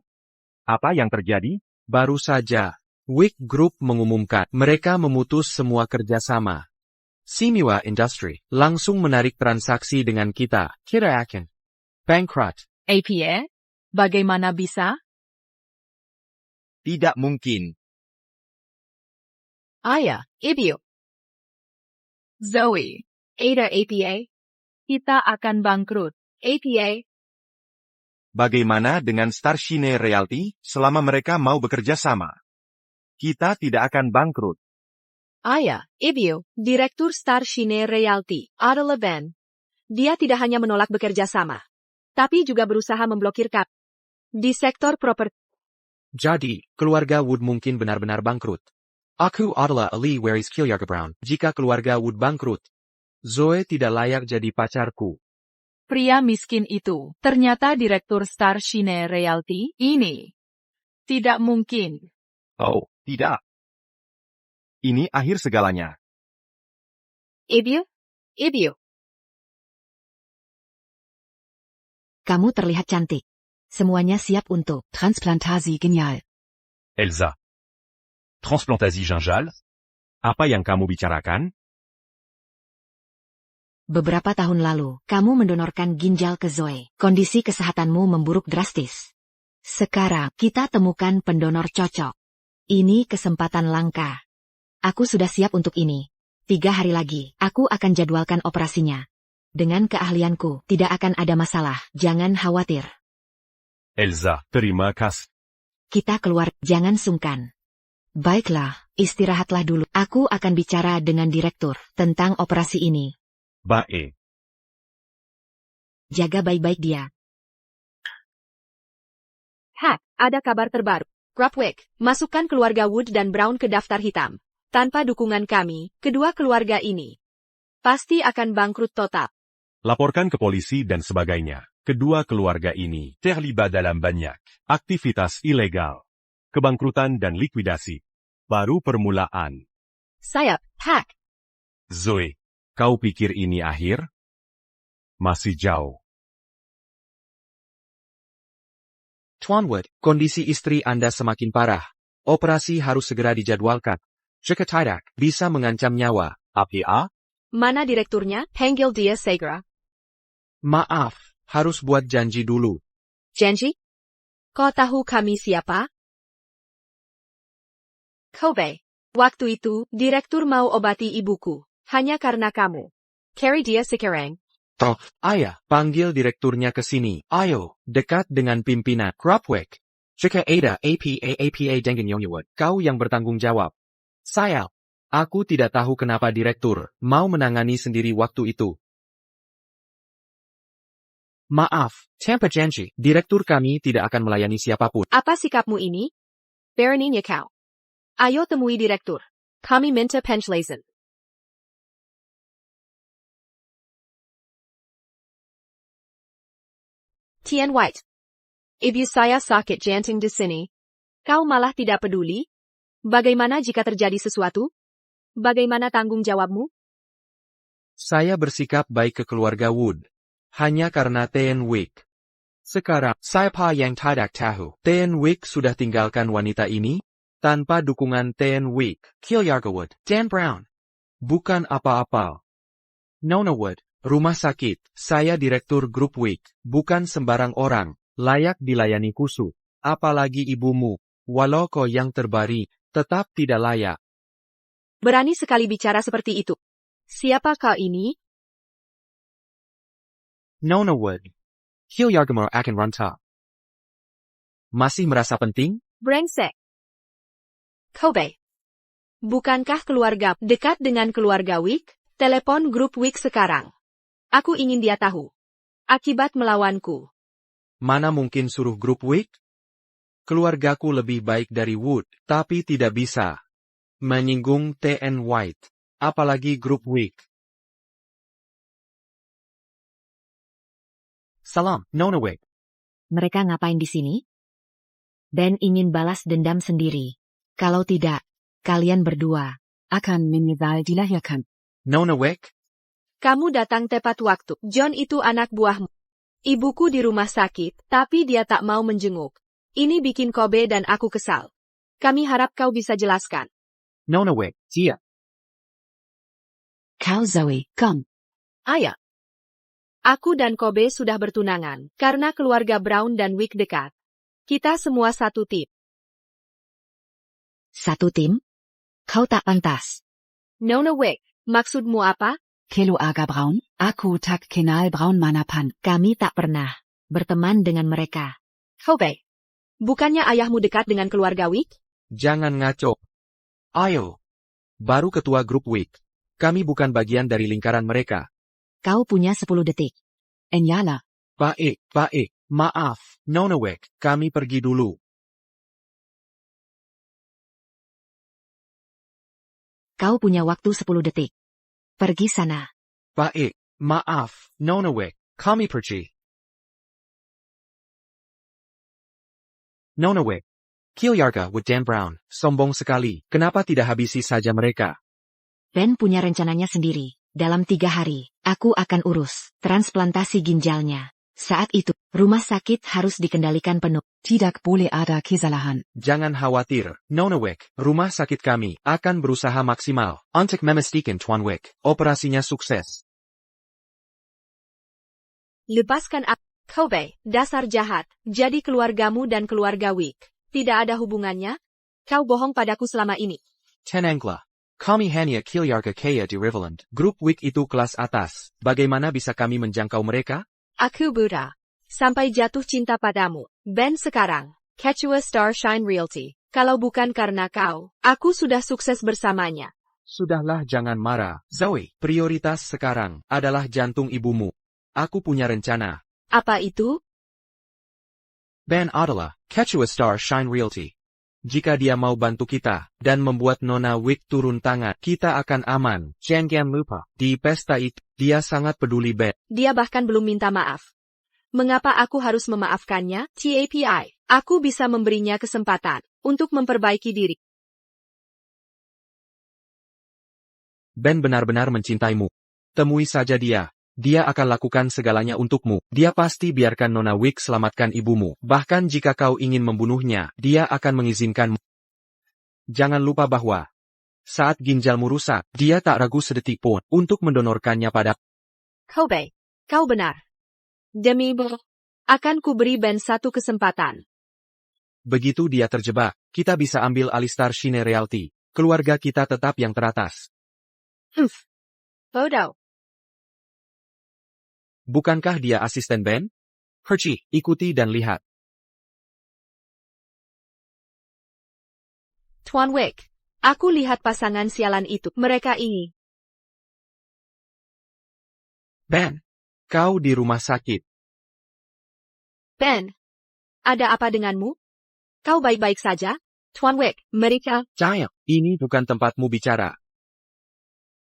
Apa yang terjadi? Baru saja, Wick Group mengumumkan mereka memutus semua kerjasama. Simiwa Industry langsung menarik transaksi dengan kita. Kita akan bankrupt. APA? Bagaimana bisa? Tidak mungkin. Ayah, Ibu. Zoe, Ada APA. kita akan bangkrut. APA. Bagaimana dengan Starshine Realty selama mereka mau bekerja sama? Kita tidak akan bangkrut. Ayah, Ibu, Direktur Starshine Realty, adalah Ben. Dia tidak hanya menolak bekerja sama, tapi juga berusaha memblokir kap di sektor properti. Jadi, keluarga Wood mungkin benar-benar bangkrut. Aku adalah Ali Waris Keluarga Brown. Jika keluarga Wood bangkrut, Zoe tidak layak jadi pacarku. Pria miskin itu ternyata Direktur Starshine Realty. Ini tidak mungkin. Oh, tidak. Ini akhir segalanya. Ibu? Ibu. Kamu terlihat cantik. Semuanya siap untuk transplantasi ginjal. Elsa. Transplantasie gingival? Apa yang kamu bicarakan? Beberapa tahun lalu, kamu mendonorkan ginjal ke Zoe. Kondisi kesehatanmu memburuk drastis. Sekarang, kita temukan pendonor cocok. Ini kesempatan langka. Aku sudah siap untuk ini. 3 hari lagi, aku akan jadwalkan operasinya. Dengan keahlianku, tidak akan ada masalah. Jangan khawatir. Elsa. Terima kasih. Kita keluar, jangan sungkan. Baiklah, istirahatlah dulu. Aku akan bicara dengan direktur tentang operasi ini. Baik. Jaga baik-baik dia. Hack, ada kabar terbaru. Grapwick, masukkan keluarga Wood dan Brown ke daftar hitam. Tanpa dukungan kami, kedua keluarga ini pasti akan bangkrut total. Laporkan ke polisi dan sebagainya. Kedua keluarga ini Terlibat dalam banyak. aktivitas ilegal, kebangkrutan dan likuidasi. Baru permulaan. Sayap, Hack. Zoe, kau pikir ini akhir? Masih jauh. Tuan Wood, kondisi istri Anda semakin parah. Operasi harus segera dijadwalkan. Jika tidak, bisa mengancam nyawa. APA? Mana direkturnya? Panggil dia segera. Maaf, harus buat janji dulu. Janji? Kau tahu kami siapa? Kobe. Waktu itu, direktur mau obati ibuku. Hanya karena kamu. Carry dia sekarang. Toh, ayah, panggil direkturnya ke sini. Ayo, dekat dengan pimpinan. Grapwick. Jika ada APA dengan Nyonya Wood, kau yang bertanggung jawab. Saya. Aku tidak tahu kenapa direktur mau menangani sendiri waktu itu. Maaf, tanpa janji, direktur kami tidak akan melayani siapapun. Apa sikapmu ini? Beraninya kau. Ayo temui direktur. Kami minta penjelasan. Tian White. Ibu saya sakit jantung di sini. Kau malah tidak peduli? Bagaimana jika terjadi sesuatu? Bagaimana tanggung jawabmu? Saya bersikap baik ke keluarga Wood. Hanya karena Tian Wick. Sekarang, siapa yang tidak tahu? Tian Wick sudah tinggalkan wanita ini? Tanpa dukungan Tian Wick, Keluarga Wood, Dan Brown. Bukan apa-apa. Nona Wood, rumah sakit, saya direktur grup WIC, bukan sembarang orang, layak dilayani khusus. Apalagi ibumu, walau kau yang terbaik, tetap tidak layak. Berani sekali bicara seperti itu. Siapa kau ini? Nona Wood. Kilyargamur akan rantau. Masih merasa penting? Brengsek. Kobe. Bukankah keluarga dekat dengan keluarga WIC? Telepon grup WIC sekarang. Aku ingin dia tahu. Akibat melawanku. Mana mungkin suruh grup WIC? Keluargaku lebih baik dari Wood, tapi tidak bisa. Menyinggung TN White. Apalagi grup WIC. Salam, Nona WIC. Mereka ngapain di sini? Ben ingin balas dendam sendiri. Kalau tidak, kalian berdua akan menyesal dilahirkan. Nona WIC? Kamu datang tepat waktu. John itu anak buahmu. Ibuku di rumah sakit, tapi dia tak mau menjenguk. Ini bikin Kobe dan aku kesal. Kami harap kau bisa jelaskan. Nona WIC, dia. Kau Zoe, come. Ayah. Aku dan Kobe sudah bertunangan, karena keluarga Brown dan WIC dekat. Kita semua satu tim. Satu tim? Kau tak pantas. Nona WIC, maksudmu apa? Keluarga Brown? Aku tak kenal Brown manapan. Kami tak pernah berteman dengan mereka. Kobe. Bukannya ayahmu dekat dengan keluarga WIC? Jangan ngaco. Ayo. Baru ketua grup WIC. Kami bukan bagian dari lingkaran mereka. Kau punya 10 detik. Enyala. Baik, maaf, Nona WIC, kami pergi dulu. Kau punya waktu 10 detik. Pergi sana. Baik, maaf, Nona WIC, kami pergi. Nona WIC. Kilyarga with Dan Brown, sombong sekali, kenapa tidak habisi saja mereka? Ben punya rencananya sendiri. Dalam 3 hari, aku akan urus transplantasi ginjalnya. Saat itu, rumah sakit harus dikendalikan penuh. Tidak boleh ada kesalahan. Jangan khawatir, Nona WIC, rumah sakit kami akan berusaha maksimal untuk memastikan Tuan WIC, operasinya sukses. Lepaskan aku. Kobe, dasar jahat, jadi keluargamu dan keluarga WIC. Tidak ada hubungannya? Kau bohong padaku selama ini. Tenanglah. Kami hanya Kilyarga kaya di Riverland. Grup WIC itu kelas atas. Bagaimana bisa kami menjangkau mereka? Aku buta. Sampai jatuh cinta padamu. Ben sekarang. Quechua Starshine Realty. Kalau bukan karena kau, aku sudah sukses bersamanya. Sudahlah jangan marah. Zoe, prioritas sekarang adalah jantung ibumu. Aku punya rencana. Apa itu? Ben adalah Quechua Starshine Realty. Jika dia mau bantu kita, dan membuat Nona WIC turun tangan, kita akan aman. Jangan lupa, di pesta itu, dia sangat peduli Ben. Dia bahkan belum minta maaf. Mengapa aku harus memaafkannya? TAPI, aku bisa memberinya kesempatan untuk memperbaiki diri. Ben benar-benar mencintaimu. Temui saja dia. Dia akan lakukan segalanya untukmu. Dia pasti biarkan Nona WIC selamatkan ibumu. Bahkan jika kau ingin membunuhnya, dia akan mengizinkanmu. Jangan lupa bahwa saat ginjalmu rusak, dia tak ragu sedetik pun untuk mendonorkannya pada Kobe, kau benar. Demi akan kuberi Ben satu kesempatan. Begitu dia terjebak, kita bisa ambil alih Starshine Realty. Keluarga kita tetap yang teratas. Bodoh. Bukankah dia asisten Ben? Pergi, ikuti dan lihat. Tuan WIC, aku lihat pasangan sialan itu. Mereka ini. Ben, kau di rumah sakit. Ben, ada apa denganmu? Kau baik-baik saja? Tuan WIC, mereka. Jangan, ini bukan tempatmu bicara.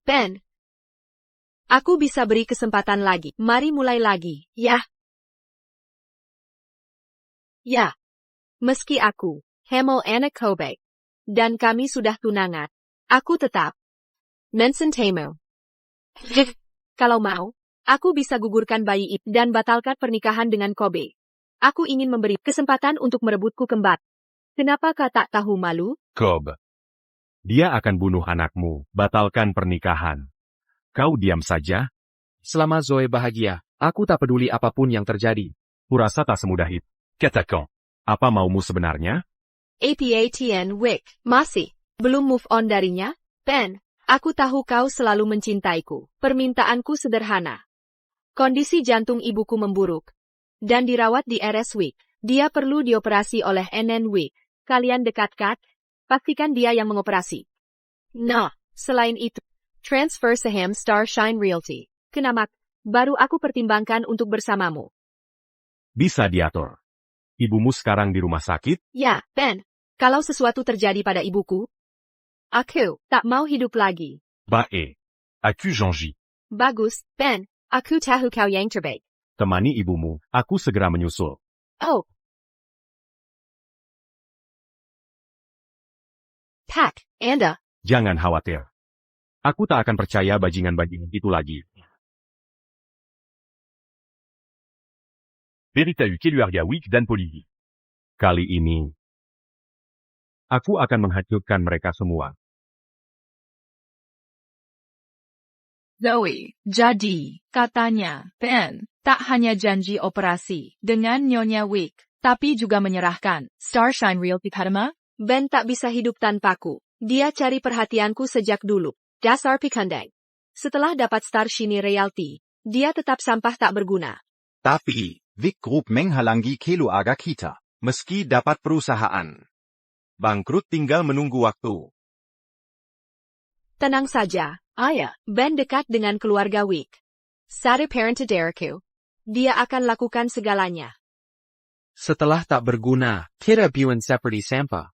Ben, aku bisa beri kesempatan lagi. Mari mulai lagi, ya. Ya. Meski aku, Hemel anak Kobe, dan kami sudah tunangan, aku tetap mensentemu. Kalau mau, aku bisa gugurkan bayi Ip dan batalkan pernikahan dengan Kobe. Aku ingin memberi kesempatan untuk merebutku kembali. Kenapa kau tak tahu malu? Cobb. Dia akan bunuh anakmu, batalkan pernikahan. Kau diam saja? Selama Zoe bahagia, aku tak peduli apapun yang terjadi. Kurasa tak semudah itu. Qu'attaquant. Apa maumu sebenarnya? APATN Wick, masih belum move on darinya? Ben, aku tahu kau selalu mencintaiku. Permintaanku sederhana. Kondisi jantung ibuku memburuk dan dirawat di RS Wick. Dia perlu dioperasi oleh NN Wick. Kalian dekat-dekat, pastikan dia yang mengoperasi. Nah, selain itu, transfer saham Starshine Realty. Kenamak, baru aku pertimbangkan untuk bersamamu. Bisa diatur. Ibumu sekarang di rumah sakit? Ya, Ben. Kalau sesuatu terjadi pada ibuku, aku tak mau hidup lagi. Bae. Aku Jean-J. Bagus, Ben. Aku tahu kau yang terbaik. Temani ibumu, aku segera menyusul. Oh. Pak, Anda. Jangan khawatir. Aku tak akan percaya bajingan-bajingan itu lagi. Beritahu keluarga Wick dan polisi. Kali ini, aku akan menghancurkan mereka semua. Zoe, jadi, katanya, Ben, tak hanya janji operasi dengan Nyonya Wick, tapi juga menyerahkan Starshine Realty Karma? Ben tak bisa hidup tanpaku. Dia cari perhatianku sejak dulu. Dasar pikandang. Setelah dapat Starshine Realty, dia tetap sampah tak berguna. Tapi, Wick Group menghalangi keluarga kita. Meski dapat perusahaan bangkrut tinggal menunggu waktu. Tenang saja, ayah. Ben dekat dengan keluarga Wick. Sari parent Dereku. Dia akan lakukan segalanya. Setelah tak berguna, kita buin seperti sampah.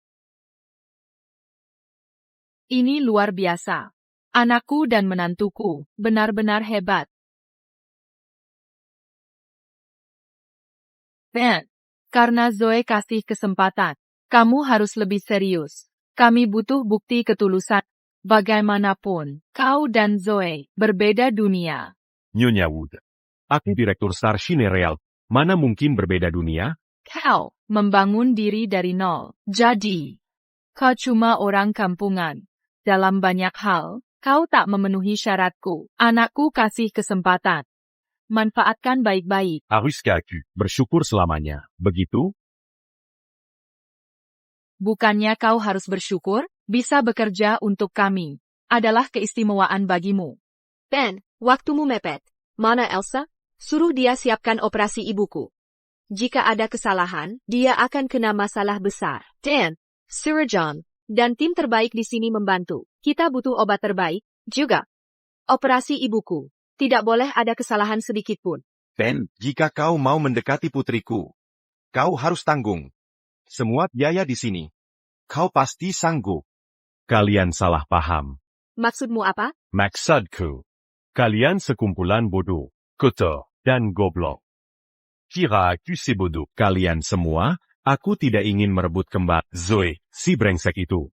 Ini luar biasa. Anakku dan menantuku, benar-benar hebat. Ben, karena Zoe kasih kesempatan, kamu harus lebih serius. Kami butuh bukti ketulusan. Bagaimanapun, kau dan Zoe berbeda dunia. Nyonya Wood. Aku direktur Starshine Real. Mana mungkin berbeda dunia? Kau membangun diri dari nol. Jadi, kau cuma orang kampungan. Dalam banyak hal, kau tak memenuhi syaratku. Anakku kasih kesempatan. Manfaatkan baik-baik. Aruska aku. Bersyukur selamanya. Begitu? Bukannya kau harus bersyukur, bisa bekerja untuk kami. Adalah keistimewaan bagimu. Ben, waktumu mepet. Mana Elsa? Suruh dia siapkan operasi ibuku. Jika ada kesalahan, dia akan kena masalah besar. Dan, Sir John, dan tim terbaik di sini membantu. Kita butuh obat terbaik, juga. Operasi ibuku. Tidak boleh ada kesalahan sedikit pun. Ben, jika kau mau mendekati putriku, kau harus tanggung semua biaya di sini. Kau pasti sanggup. Kalian salah paham. Maksudmu apa? Maksudku. Kalian sekumpulan bodoh Kotor. dan goblok. Kira aku sebodoh. Kalian semua, aku tidak ingin merebut kembali Zoe. si brengsek itu.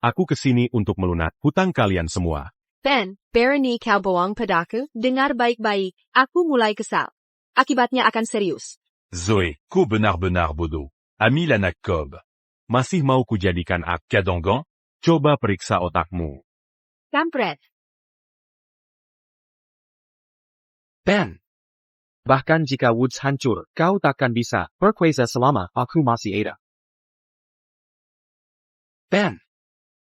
Aku kesini untuk melunak hutang kalian semua. Ben, Barony kau bohong padaku, dengar baik-baik, aku mulai kesal. Akibatnya akan serius. Zoe. Ko benar-benar bodoh. Ami l'anak Cobb. Masih mau kujadikan ak? Cadangan. Coba periksa otakmu. Kampret. Ben. Bahkan jika Woods hancur, kau takkan bisa berkuasa selama aku masih ada. Ben.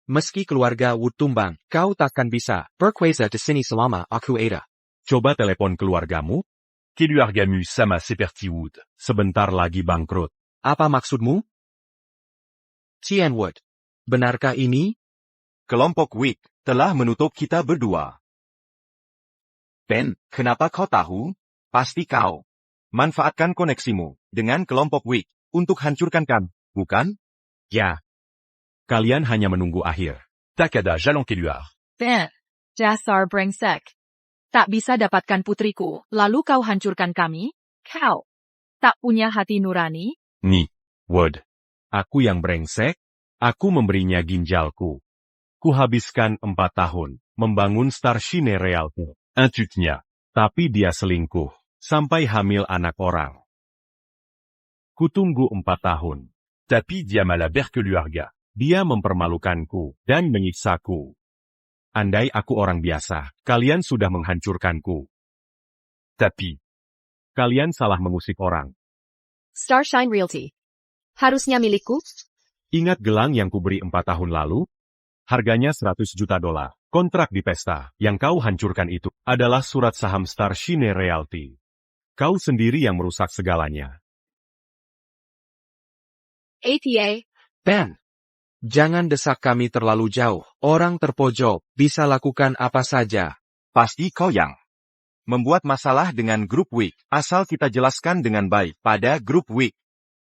Meski keluarga Wood tumbang, kau takkan bisa berkuasa di sini selama aku ada. Coba telepon keluargamu, Keluargamu sama seperti Wood. sebentar lagi bangkrut. Apa maksudmu? Tian Wood. Benarkah ini? Kelompok Wick telah menutup kita berdua. Ben, kenapa kau tahu? Pasti kau manfaatkan koneksimu dengan kelompok Wick untuk hancurkan kami, bukan? Ya. Kalian hanya menunggu akhir. Takada jalan keluar. Ben, dasar brengsek. Tak bisa dapatkan putriku, lalu kau hancurkan kami? Kau tak punya hati nurani? Ni. Wood. Aku yang brengsek, aku memberinya ginjalku. Kuhabiskan 4 tahun, membangun Starshine Realty. Intutnya. Tapi dia selingkuh, sampai hamil anak orang. Kutunggu 4 tahun. Tapi dia malah berkeluarga. Dia mempermalukanku dan menyiksaku. Andai aku orang biasa, kalian sudah menghancurkanku. Tapi, Kalian salah mengusik orang. Starshine Realty. Harusnya milikku? Ingat gelang yang kuberi 4 tahun lalu? Harganya $100 juta. Kontrak di pesta yang kau hancurkan itu adalah surat saham Starshine Realty. Kau sendiri yang merusak segalanya. APA. Ben, jangan desak kami terlalu jauh. Orang terpojok bisa lakukan apa saja. Pasti kau yang membuat masalah dengan grup Week. Asal kita jelaskan dengan baik pada grup Week.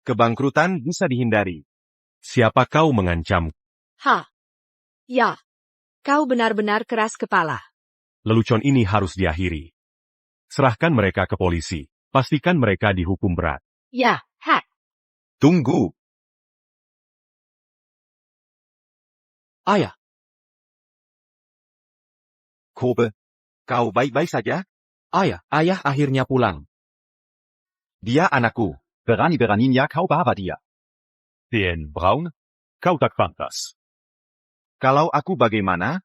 Kebangkrutan bisa dihindari. Siapa kau mengancam? Ha. Ya. Kau benar-benar keras kepala. Lelucon ini harus diakhiri. Serahkan mereka ke polisi. Pastikan mereka dihukum berat. Ya, hack. Tunggu. Ayah, Kobe, kau baik-baik saja? ayah akhirnya pulang. Dia anakku. Berani-beraninya kau bawa dia. TN Brown, kau tak pantas. Kalau aku bagaimana?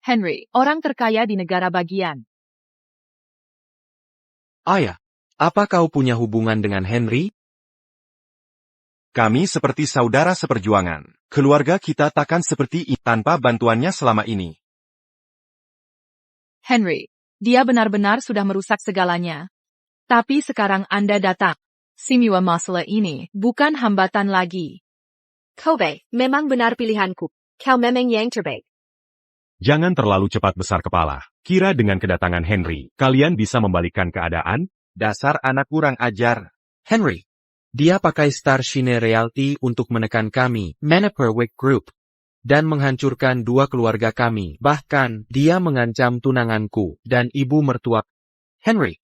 Henry, orang terkaya di negara bagian. Ayah, apa kau punya hubungan dengan Henry? Kami seperti saudara seperjuangan. Keluarga kita takkan seperti ini tanpa bantuannya selama ini. Henry, dia benar-benar sudah merusak segalanya. Tapi sekarang Anda datang. Semua masalah ini bukan hambatan lagi. Kobe, memang benar pilihanku. Kau memang yang terbaik. Jangan terlalu cepat besar kepala. Kira dengan kedatangan Henry, kalian bisa membalikkan keadaan? Dasar anak kurang ajar. Henry. Dia pakai Starshine Realty untuk menekan kami, Manaperwick Group, dan menghancurkan 2 keluarga kami. Bahkan, dia mengancam tunanganku dan ibu mertua. Henry.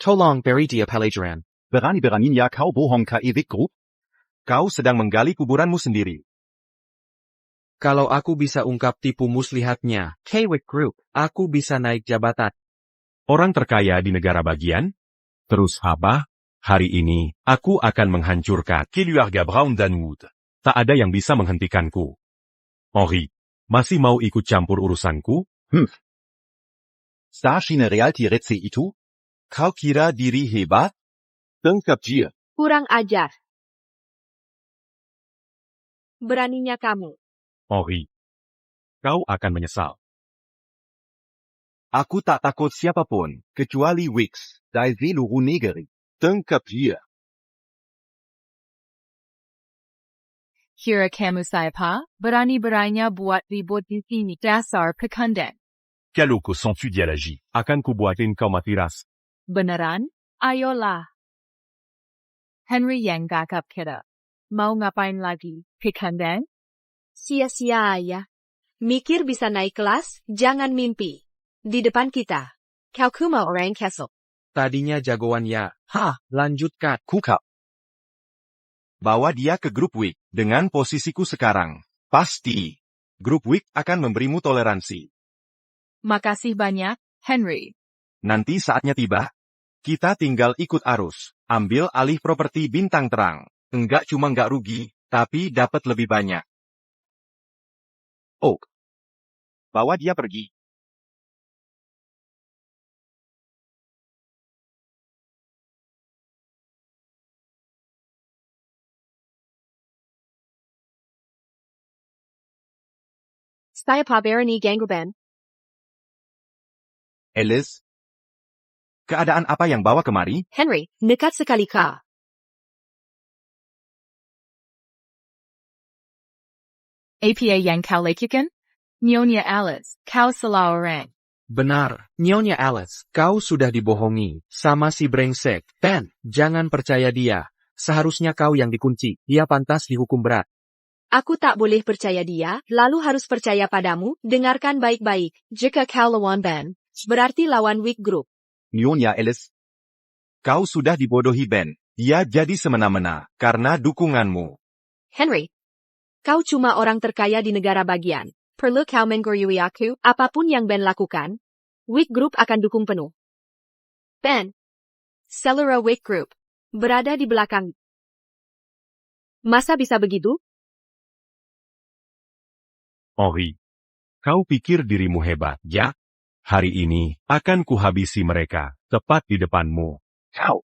Tolong beri dia pelajaran. Berani-beraninya kau bohong ke Ewick Group? Kau sedang menggali kuburanmu sendiri. Kalau aku bisa ungkap tipu muslihatnya, Kwick Group, aku bisa naik jabatan. Orang terkaya di negara bagian? Terus apa? Hari ini, aku akan menghancurkan. Keluarga Brown Danwood. Tak ada yang bisa menghentikanku. Henry, masih mau ikut campur urusanku? Starshine Realty Rece itu? Kau kira diri hebat? Tangkap dia. Kurang ajar. Beraninya kamu. Henry, kau akan menyesal. Aku tak takut siapapun, kecuali Wix, dari seluruh negeri. Tangkap dia. Kira kamu siapa? Berani-beraninya buat ribut di sini. Dasar pekandang. Kaloko sens-tu dialogie. Akan kubuatin kau mati ras. Beneran? Ayolah. Henry yang gagap kita. Mau ngapain lagi? Pekandang? Sia-sia ya. Mikir bisa naik kelas, jangan mimpi. Di depan kita. Kau kuma orang Kessel. Tadinya jagoan ya. Lanjutkan. Kuka. Bawa dia ke grup Week. Dengan posisiku sekarang. Pasti. Grup Week akan memberimu toleransi. Makasih banyak, Henry. Nanti saatnya tiba. Kita tinggal ikut arus. Ambil alih properti bintang terang. Enggak cuma nggak rugi, tapi dapat lebih banyak. Oak. Bawa dia pergi. Saya pa Berani Gangguban. Alice. Keadaan apa yang bawa kemari? Henry, nekat sekali kah? APA yang kau lakukan? Nyonya Alice, kau salah orang. Benar, Nyonya Alice, kau sudah dibohongi, sama si brengsek. Ben, jangan percaya dia. Seharusnya kau yang dikunci, dia pantas dihukum berat. Aku tak boleh percaya dia, lalu harus percaya padamu. Dengarkan baik-baik. Jika kau lawan Ben, berarti lawan Week Group. Nyonya Alice. Kau sudah dibodohi Ben. Dia jadi semena-mena, karena dukunganmu. Henry, kau cuma orang terkaya di negara bagian. Perlu kau menggurui aku, apapun yang Ben lakukan, Week Group akan dukung penuh. Ben, Selera Week Group, berada di belakang. Masa bisa begitu? Henry, kau pikir dirimu hebat, ya? Hari ini, akan kuhabisi mereka, tepat di depanmu. Kau.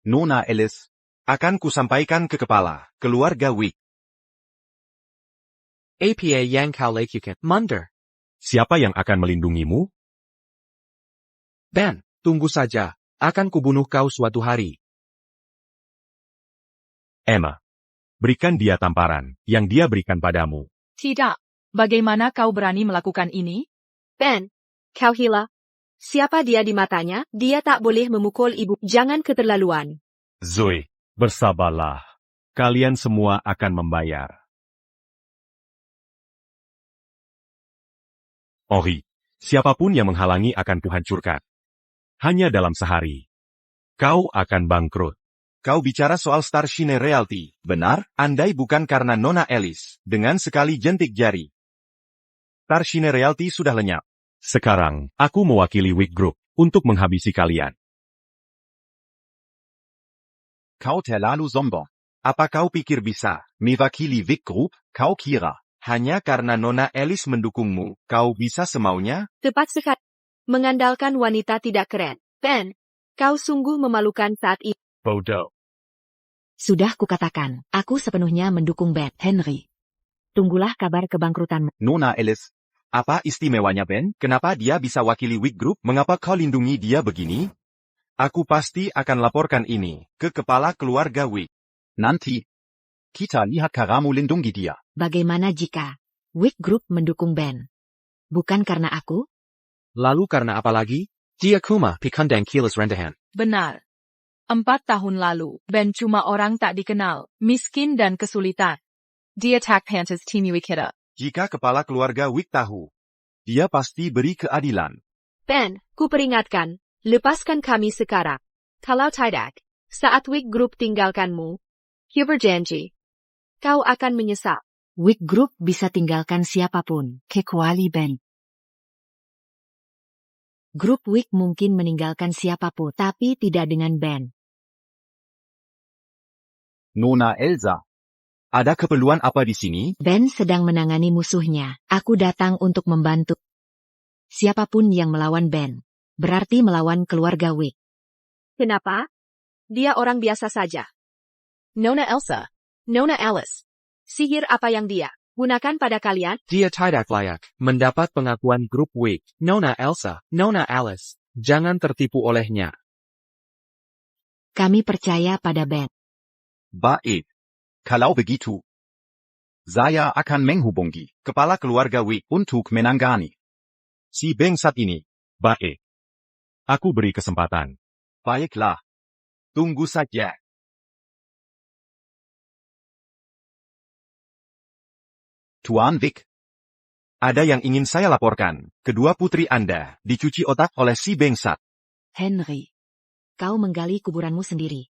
Nona Alice. Akan kusampaikan ke kepala, keluarga Wick. APA yang kau lakukan, Munder. Siapa yang akan melindungimu? Ben, tunggu saja. Akan kubunuh kau suatu hari. Emma, berikan dia tamparan, yang dia berikan padamu. Tidak. Bagaimana kau berani melakukan ini? Ben, kau gila. Siapa dia di matanya? Dia tak boleh memukul ibu. Jangan keterlaluan. Zoe, bersabarlah. Kalian semua akan membayar. Henry, siapapun yang menghalangi akan kuhancurkan. Hanya dalam sehari. Kau akan bangkrut. Kau bicara soal Starshine Realty, benar? Andai bukan karena Nona Alice, dengan sekali jentik jari. Starshine Realty sudah lenyap. Sekarang, aku mewakili Wick Group untuk menghabisi kalian. Kau terlalu sombong. Apa kau pikir bisa? Mewakili Wick Group, kau kira. Hanya karena Nona Alice mendukungmu, kau bisa semaunya? Tepat sekali. Mengandalkan wanita tidak keren. Ben, kau sungguh memalukan saat itu. Bodoh. Sudah kukatakan, aku sepenuhnya mendukung Ben, Henry. Tunggulah kabar kebangkrutanmu. Nona Alice. Apa istimewanya Ben? Kenapa dia bisa wakili Wick Group? Mengapa kau lindungi dia begini? Aku pasti akan laporkan ini ke kepala keluarga Wick. Nanti. Kita lihat karamu lindungi dia. Bagaimana jika Wick Group mendukung Ben? Bukan karena aku? Lalu karena apa lagi? Dia kuma pikandang kilas rendahan. Benar. 4 tahun lalu, Ben cuma orang tak dikenal, miskin dan kesulitan. Dia tak pantas timui kita. Jika kepala keluarga Wick tahu, dia pasti beri keadilan. Ben, ku peringatkan, lepaskan kami sekarang. Kalau tidak, saat Wick Group tinggalkanmu, ku berjanji, kau akan menyesal. Wick Group bisa tinggalkan siapapun, kecuali Ben. Grup Wick mungkin meninggalkan siapapun, tapi tidak dengan Ben. Nona Elsa. Ada keperluan apa di sini? Ben sedang menangani musuhnya. Aku datang untuk membantu. Siapapun yang melawan Ben, berarti melawan keluarga Wick. Kenapa? Dia orang biasa saja. Nona Elsa, Nona Alice. Sihir apa yang dia gunakan pada kalian? Dia tidak layak mendapat pengakuan grup Wick. Nona Elsa, Nona Alice. Jangan tertipu olehnya. Kami percaya pada Ben. Baik. Kalau begitu. Saya akan menghubungi Kepala keluarga Wick. untuk menangani Si bangsat ini. Baik. Aku beri kesempatan. Baiklah. Tunggu saja. Tuan Wick. Ada yang ingin saya laporkan. Kedua putri Anda dicuci otak oleh si bangsat. Henry, kau menggali kuburanmu sendiri.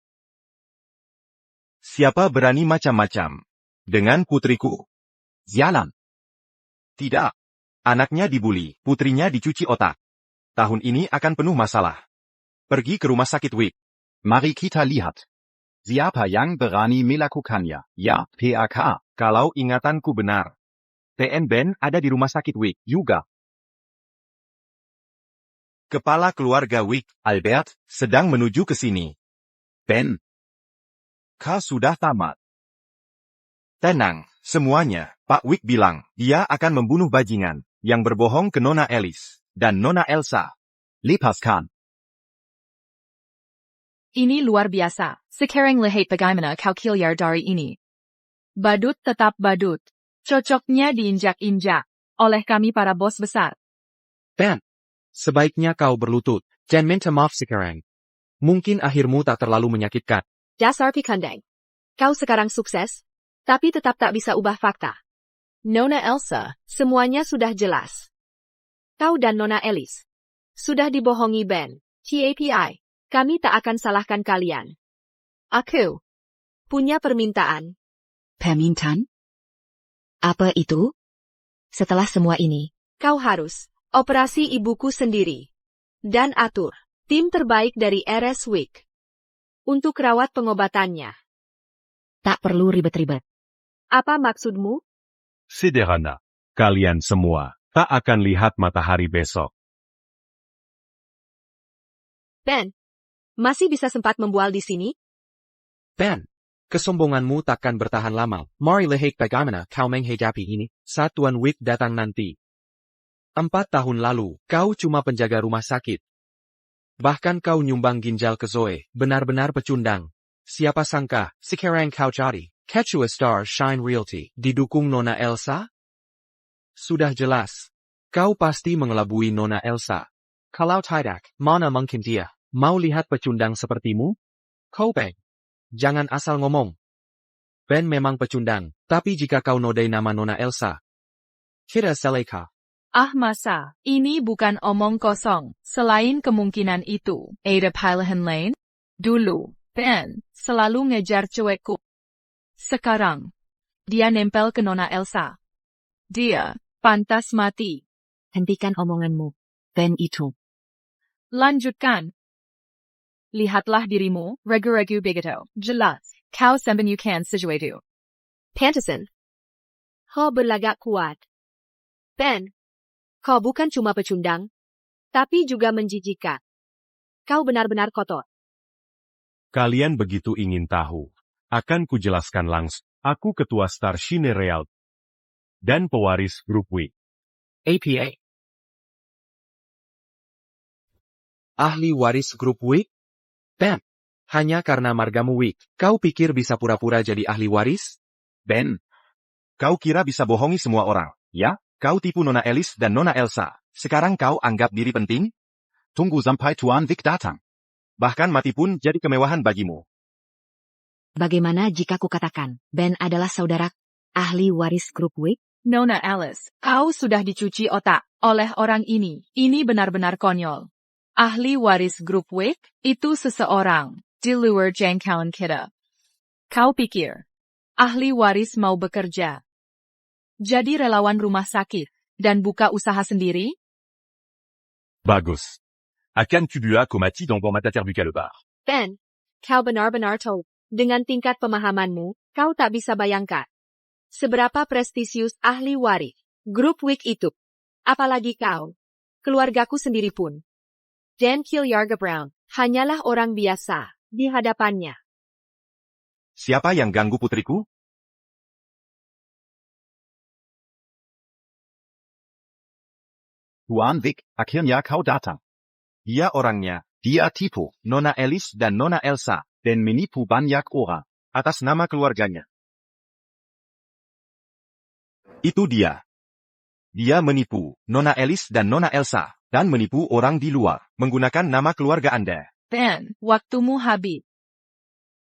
Siapa berani macam-macam dengan putriku? Sialan. Tidak. Anaknya dibuli, putrinya dicuci otak. Tahun ini akan penuh masalah. Pergi ke rumah sakit Wick. Mari kita lihat. Siapa yang berani melakukannya? Ya, PAK. Kalau ingatanku benar. TN Ben ada di rumah sakit Wick juga. Kepala keluarga Wick, Albert, sedang menuju ke sini. Ben. Kau sudah tamat. Tenang, semuanya. Pak Wick bilang, dia akan membunuh bajingan yang berbohong ke Nona Alice dan Nona Elsa. Lepaskan. Ini luar biasa. Sekarang lihat bagaimana kau kilyar dari ini. Badut tetap badut. Cocoknya diinjak-injak oleh kami para bos besar. Ben, sebaiknya kau berlutut dan minta maaf sekarang. Mungkin akhirmu tak terlalu menyakitkan. Dasar pikandang. Kau sekarang sukses, tapi tetap tak bisa ubah fakta. Nona Elsa, semuanya sudah jelas. Kau dan Nona Alice sudah dibohongi Ben. TAPI, kami tak akan salahkan kalian. Aku punya permintaan. Permintaan? Apa itu? Setelah semua ini, Kau harus operasi ibuku sendiri. Dan atur tim terbaik dari RS Wick untuk rawat pengobatannya. tak perlu ribet-ribet. Apa maksudmu? Sederhana. Kalian semua tak akan lihat matahari besok. Ben, masih bisa sempat membual di sini? Ben, kesombonganmu takkan bertahan lama. Mari lihat bagaimana kau menghadapi ini. Saat Tuan Wick datang nanti. 4 tahun lalu, kau cuma penjaga rumah sakit. Bahkan kau nyumbang ginjal ke Zoe, benar-benar pecundang. Siapa sangka, sekarang kau cari Quechua Star Shine Realty, didukung Nona Elsa? Sudah jelas. Kau pasti mengelabui Nona Elsa. Kalau tidak, mana mungkin dia mau lihat pecundang sepertimu? Kau Ben, jangan asal ngomong. Ben memang pecundang, tapi jika kau nodai nama Nona Elsa, kita seleka. Ah masa, ini bukan omong kosong. Selain kemungkinan itu, ada pilihan lain? Dulu, Ben selalu ngejar cewekku. Sekarang, dia nempel ke Nona Elsa. Dia pantas mati. Hentikan omonganmu. Ben itu. Lanjutkan. Lihatlah dirimu, regu-regu begitu. Jelas, kau sembenyukan sesuatu. Pantesan. Kau berlagak kuat. Ben, kau bukan cuma pecundang, tapi juga menjijikan. Kau benar-benar kotor. Kalian begitu ingin tahu. Akan kujelaskan langsung. Aku ketua Star Shine Real dan pewaris grup Wick. APA. Ahli waris grup Wick? Ben, hanya karena margamu Wick, kau pikir bisa pura-pura jadi ahli waris? Ben, kau kira bisa bohongi semua orang, ya? Kau tipu Nona Alice dan Nona Elsa. Sekarang kau anggap diri penting? Tunggu sampai Tuan Wick datang. Bahkan mati pun jadi kemewahan bagimu. Bagaimana jika kukatakan, Ben adalah saudara ahli waris grup Wick? Nona Alice, kau sudah dicuci otak oleh orang ini. Ini benar-benar konyol. Ahli waris grup Wick, itu seseorang di luar jangkauan kita. Kau pikir, ahli waris mau bekerja, jadi relawan rumah sakit, dan buka usaha sendiri? Bagus. Akan Kubua Komati dans Mata Terbuka le bar. Ben, kau benar-benar tahu. Dengan tingkat pemahamanmu, kau tak bisa bayangkan seberapa prestisius ahli waris grup Wick itu. Apalagi kau. Keluargaku sendiri pun. Dan Killiarga Brown hanyalah orang biasa di hadapannya. Siapa yang ganggu putriku? Tuan Wick, akhirnya kau datang. Dia orangnya. Dia tipu Nona Alice dan Nona Elsa, dan menipu banyak orang, atas nama keluarganya. Itu dia. Dia menipu Nona Alice dan Nona Elsa, dan menipu orang di luar, menggunakan nama keluarga Anda. Ben, waktumu habis.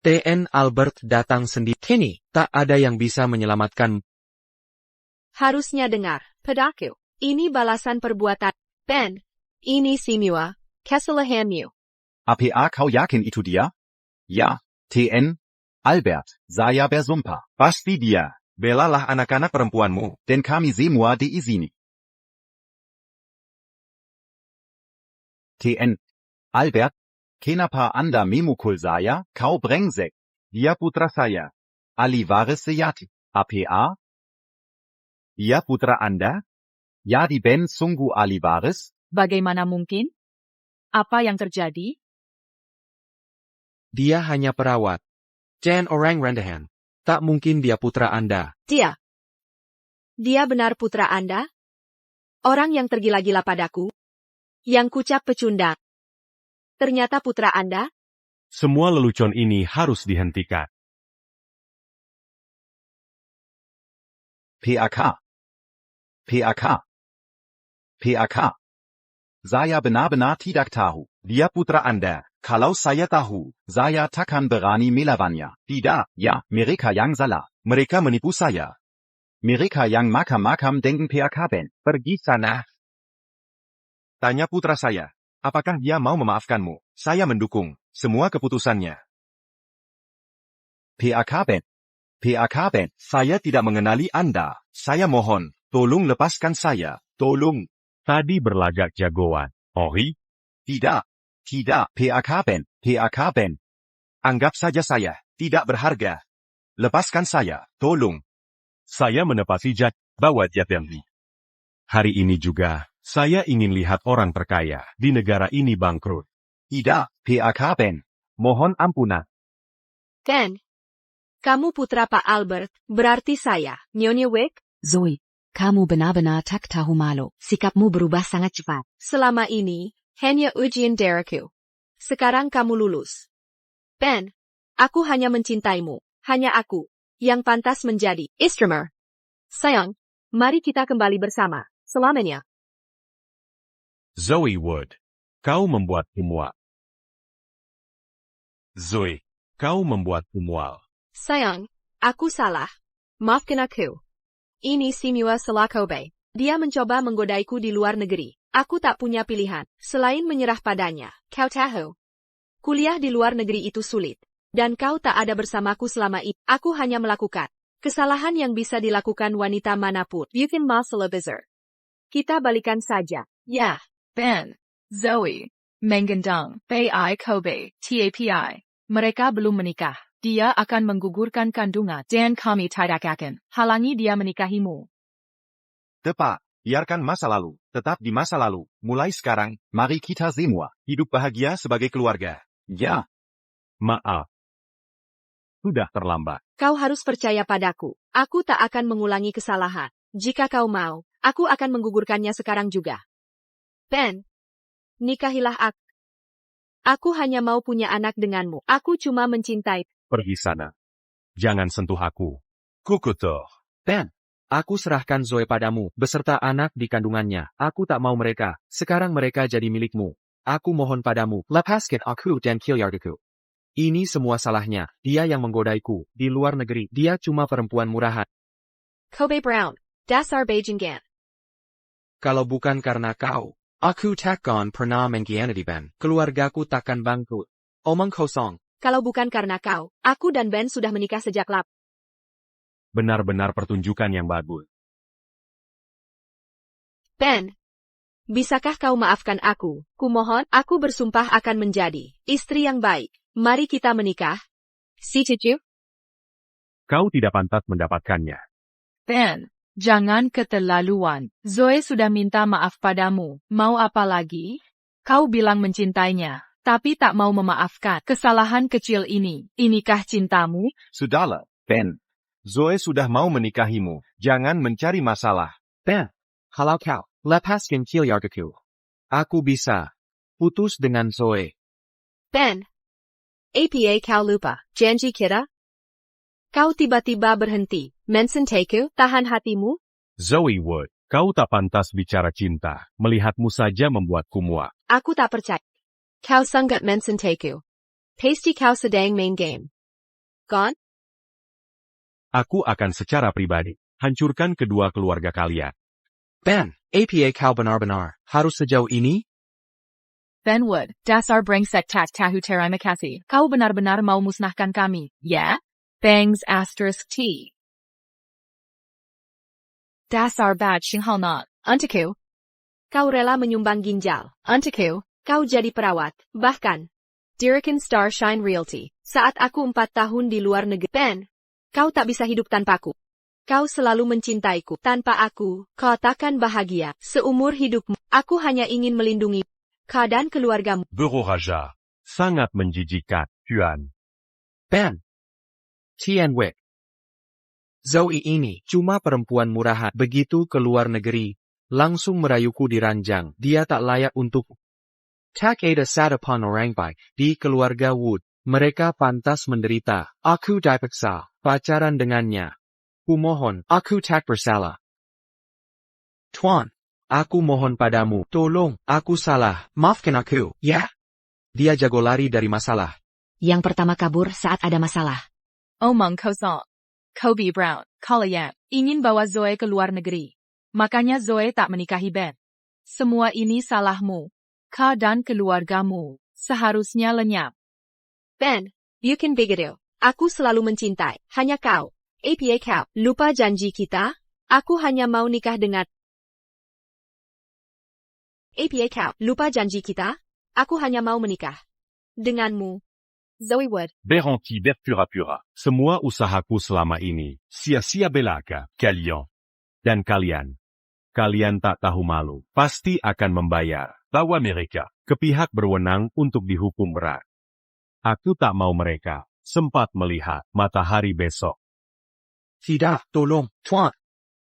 TN Albert datang sendiri. Kini, tak ada yang bisa menyelamatkan. Harusnya dengar, pedaku. Ini balasan perbuatan. Ben, ini semua kesalahanmu. APA kau yakin itu dia? Ya, TN, Albert, saya bersumpah. Pasti dia. Belalah anak-anak perempuanmu, dan kami semua di sini. TN, Albert, kenapa Anda memukul saya? Kau brengsek. Dia putra saya. Alivaris Sejati. APA? Dia putra Anda? Ya di Ben sungguh Alivaris? Bagaimana mungkin? Apa yang terjadi? Dia hanya perawat. Dan orang rendahan. Tak mungkin dia putra Anda. Dia benar putra Anda? Orang yang tergila-gila padaku? Yang kucap pecundang? Ternyata putra Anda? Semua lelucon ini harus dihentikan. PAK. Saya benar-benar tidak tahu. Dia putra Anda. Kalau saya tahu, saya takkan berani melawannya. Tidak, ya, mereka yang salah. Mereka menipu saya. Mereka yang makam-makam dengen PAK Ben. Pergi sana. Tanya putra saya. Apakah dia mau memaafkanmu? Saya mendukung semua keputusannya. PAK Ben. Saya tidak mengenali Anda. Saya mohon, tolong lepaskan saya. Tolong. Tadi berlagak jagoan. Ori? Tidak. PAK Ben. Anggap saja saya tidak berharga. Lepaskan saya, tolong. Saya menepati janji bahwa dia Bentley. Hari ini juga, saya ingin lihat orang terkaya di negara ini bangkrut. Ida, PAK Ben. Mohon ampunan. Ben, kamu putra Pak Albert, berarti saya, Nyonya Wick. Zoe, kamu benar-benar tak tahu malu. Sikapmu berubah sangat cepat. Selama ini, hanya ujian dariku. Sekarang kamu lulus. Ben, aku hanya mencintaimu. Hanya aku, yang pantas menjadi istri. Sayang, mari kita kembali bersama, selamanya. Zoe Wood, kau membuatku mual. Zoe, kau membuatku mual. Sayang, aku salah. Maafkan aku. Ini semua salah Kobe. Dia mencoba menggodaiku di luar negeri. Aku tak punya pilihan, selain menyerah padanya. Kau tahu. Kuliah di luar negeri itu sulit. Dan kau tak ada bersamaku selama itu. Aku hanya melakukan kesalahan yang bisa dilakukan wanita manapun. Bukan masalah besar. Kita balikan saja. Ya, Ben, Zoe, Mengendang, Bai Kobe, TAPI. Mereka belum menikah. Dia akan menggugurkan kandungan dan kami tidak akan halangi dia menikahimu. Tepat, biarkan masa lalu, tetap di masa lalu. Mulai sekarang, mari kita semua hidup bahagia sebagai keluarga. Ya. Maaf. Sudah terlambat. Kau harus percaya padaku. Aku tak akan mengulangi kesalahan. Jika kau mau, aku akan menggugurkannya sekarang juga. Ben, nikahilah aku. Aku hanya mau punya anak denganmu. Aku cuma mencintai. Pergi sana. Jangan sentuh aku. Cocotor. Ben, aku serahkan Zoe padamu, beserta anak di kandungannya. Aku tak mau mereka. Sekarang mereka jadi milikmu. Aku mohon padamu, lepaskan aku dan Kilyargaku. Ini semua salahnya. Dia yang menggodaiku. Di luar negeri, dia cuma perempuan murahan. Kobe Brown, dasar bajingan. Kalau bukan karena kau, aku takkan pernah mengkhianati Ben. Keluargaku takkan bangkrut. Omong kosong. Kalau bukan karena kau, aku dan Ben sudah menikah sejak lama. Benar-benar pertunjukan yang bagus. Ben, bisakah kau maafkan aku? Kumohon, aku bersumpah akan menjadi istri yang baik. Mari kita menikah. Si Cicu? Kau tidak pantas mendapatkannya. Ben, jangan keterlaluan. Zoe sudah minta maaf padamu. Mau apa lagi? Kau bilang mencintainya, tapi tak mau memaafkan kesalahan kecil ini. Inikah cintamu? Sudahlah, Ben. Zoe sudah mau menikahimu. Jangan mencari masalah. Ben, kalau kau, lepaskan Kilyargaku. Aku bisa putus dengan Zoe. Ben, apa kau lupa, janji kita? Kau tiba-tiba berhenti, mencintai tahan hatimu? Zoe Wood, kau tak pantas bicara cinta. Melihatmu saja membuatku muak. Aku tak percaya. Kau sangat mencintaiku. Pasti kau sedang main game. Gone? Aku akan secara pribadi hancurkan kedua keluarga kalian. Ben, apa kau benar-benar harus sejauh ini? Ben Wood, dasar brengsek tak tahu terima kasih. Kau benar-benar mau musnahkan kami, ya? Bangs asterisk T. Dasar bad Xinghaonat. Untukku. Kau rela menyumbang ginjal. Untukku. Kau jadi perawat. Bahkan. Dirikan Starshine Realty. Saat aku 4 tahun di luar negeri. Ben. Kau tak bisa hidup tanpaku. Kau selalu mencintaiku. Tanpa aku, kau takkan bahagia. Seumur hidupmu. Aku hanya ingin melindungi kau dan keluargamu. Bureau Raja. Sangat menjijikan, Yuan. Ben. Tianwick. Zoe ini cuma perempuan murahan. Begitu ke luar negeri, langsung merayuku di ranjang. Dia tak layak untuk. Tak ada satupun orang baik di keluarga Wood. Mereka pantas menderita. Aku dipaksa pacaran dengannya. Kumohon, aku tak bersalah. Tuan, aku mohon padamu, tolong, aku salah, maafkan aku, ya? Dia jago lari dari masalah. Yang pertama kabur saat ada masalah. Omong kosong. Kobe Brown, kalian ingin bawa Zoe ke luar negeri. Makanya Zoe tak menikahi Ben. Semua ini salahmu. Kau dan keluargamu seharusnya lenyap. Ben, bukan begitu. Aku selalu mencintai. Hanya kau. Apa kau lupa janji kita? Aku hanya mau nikah dengan. Apa kau lupa janji kita? Aku hanya mau menikah denganmu. Zoe Wood. Beranti berpura-pura. Semua usahaku selama ini, sia-sia belaka, kalian. Dan kalian. Kalian tak tahu malu, pasti akan membayar. Bawa mereka. Ke pihak berwenang untuk dihukum berat. Aku tak mau mereka sempat melihat matahari besok. Tidak, tolong, Tuan.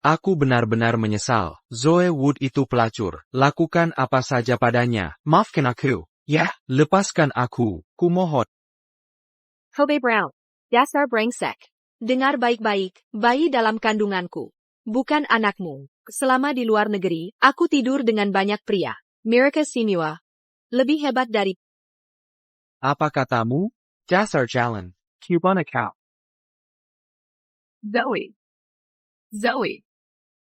Aku benar-benar menyesal. Zoe Wood itu pelacur. Lakukan apa saja padanya. Maafkan aku. Ya, lepaskan aku. Kumohon. Kobe Brown. Dasar brengsek. Dengar baik-baik, bayi dalam kandunganku. Bukan anakmu. Selama di luar negeri, aku tidur dengan banyak pria. Mirka Simua. Lebih hebat dari... Apa katamu? Dasar jalan. Cubana kau. Zoe. Zoe.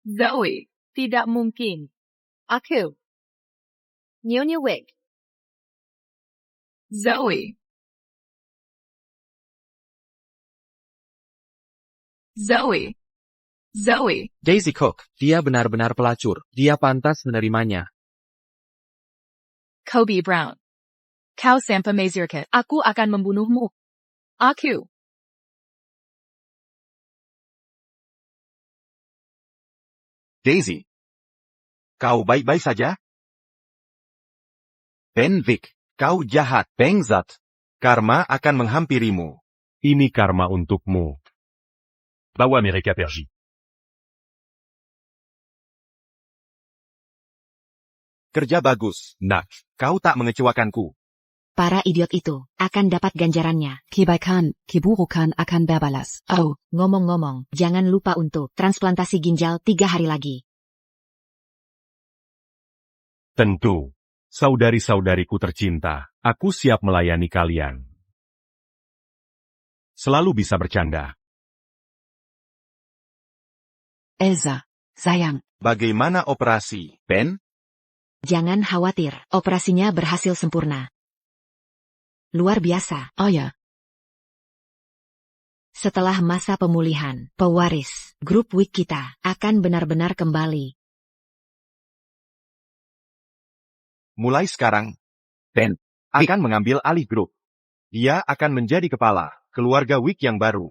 Zoe. Tidak mungkin. Aku. Nyonya Wig. Zoe. Zoe. Zoe. Daisy Cook, dia benar-benar pelacur. Dia pantas menerimanya. Kobe Brown. Kau sampai mazirkat. Aku akan membunuhmu. Aku. Daisy. Kau baik-baik saja? Ben Vic, kau jahat, bangsat. Karma akan menghampirimu. Ini karma untukmu. Bawa mereka pergi. Kerja bagus, nak. Kau tak mengecewakanku. Para idiot itu akan dapat ganjarannya. Kebaikan, keburukan akan berbalas. Oh, Ngomong-ngomong, jangan lupa untuk transplantasi ginjal 3 hari lagi. Tentu. Saudari-saudariku tercinta, aku siap melayani kalian. Selalu bisa bercanda. Elsa, sayang. Bagaimana operasi, Ben? Jangan khawatir, operasinya berhasil sempurna. Luar biasa. Oh ya, Setelah masa pemulihan, pewaris, grup WIC kita akan benar-benar kembali. Mulai sekarang, Ben akan mengambil alih grup. Dia akan menjadi kepala keluarga WIC yang baru.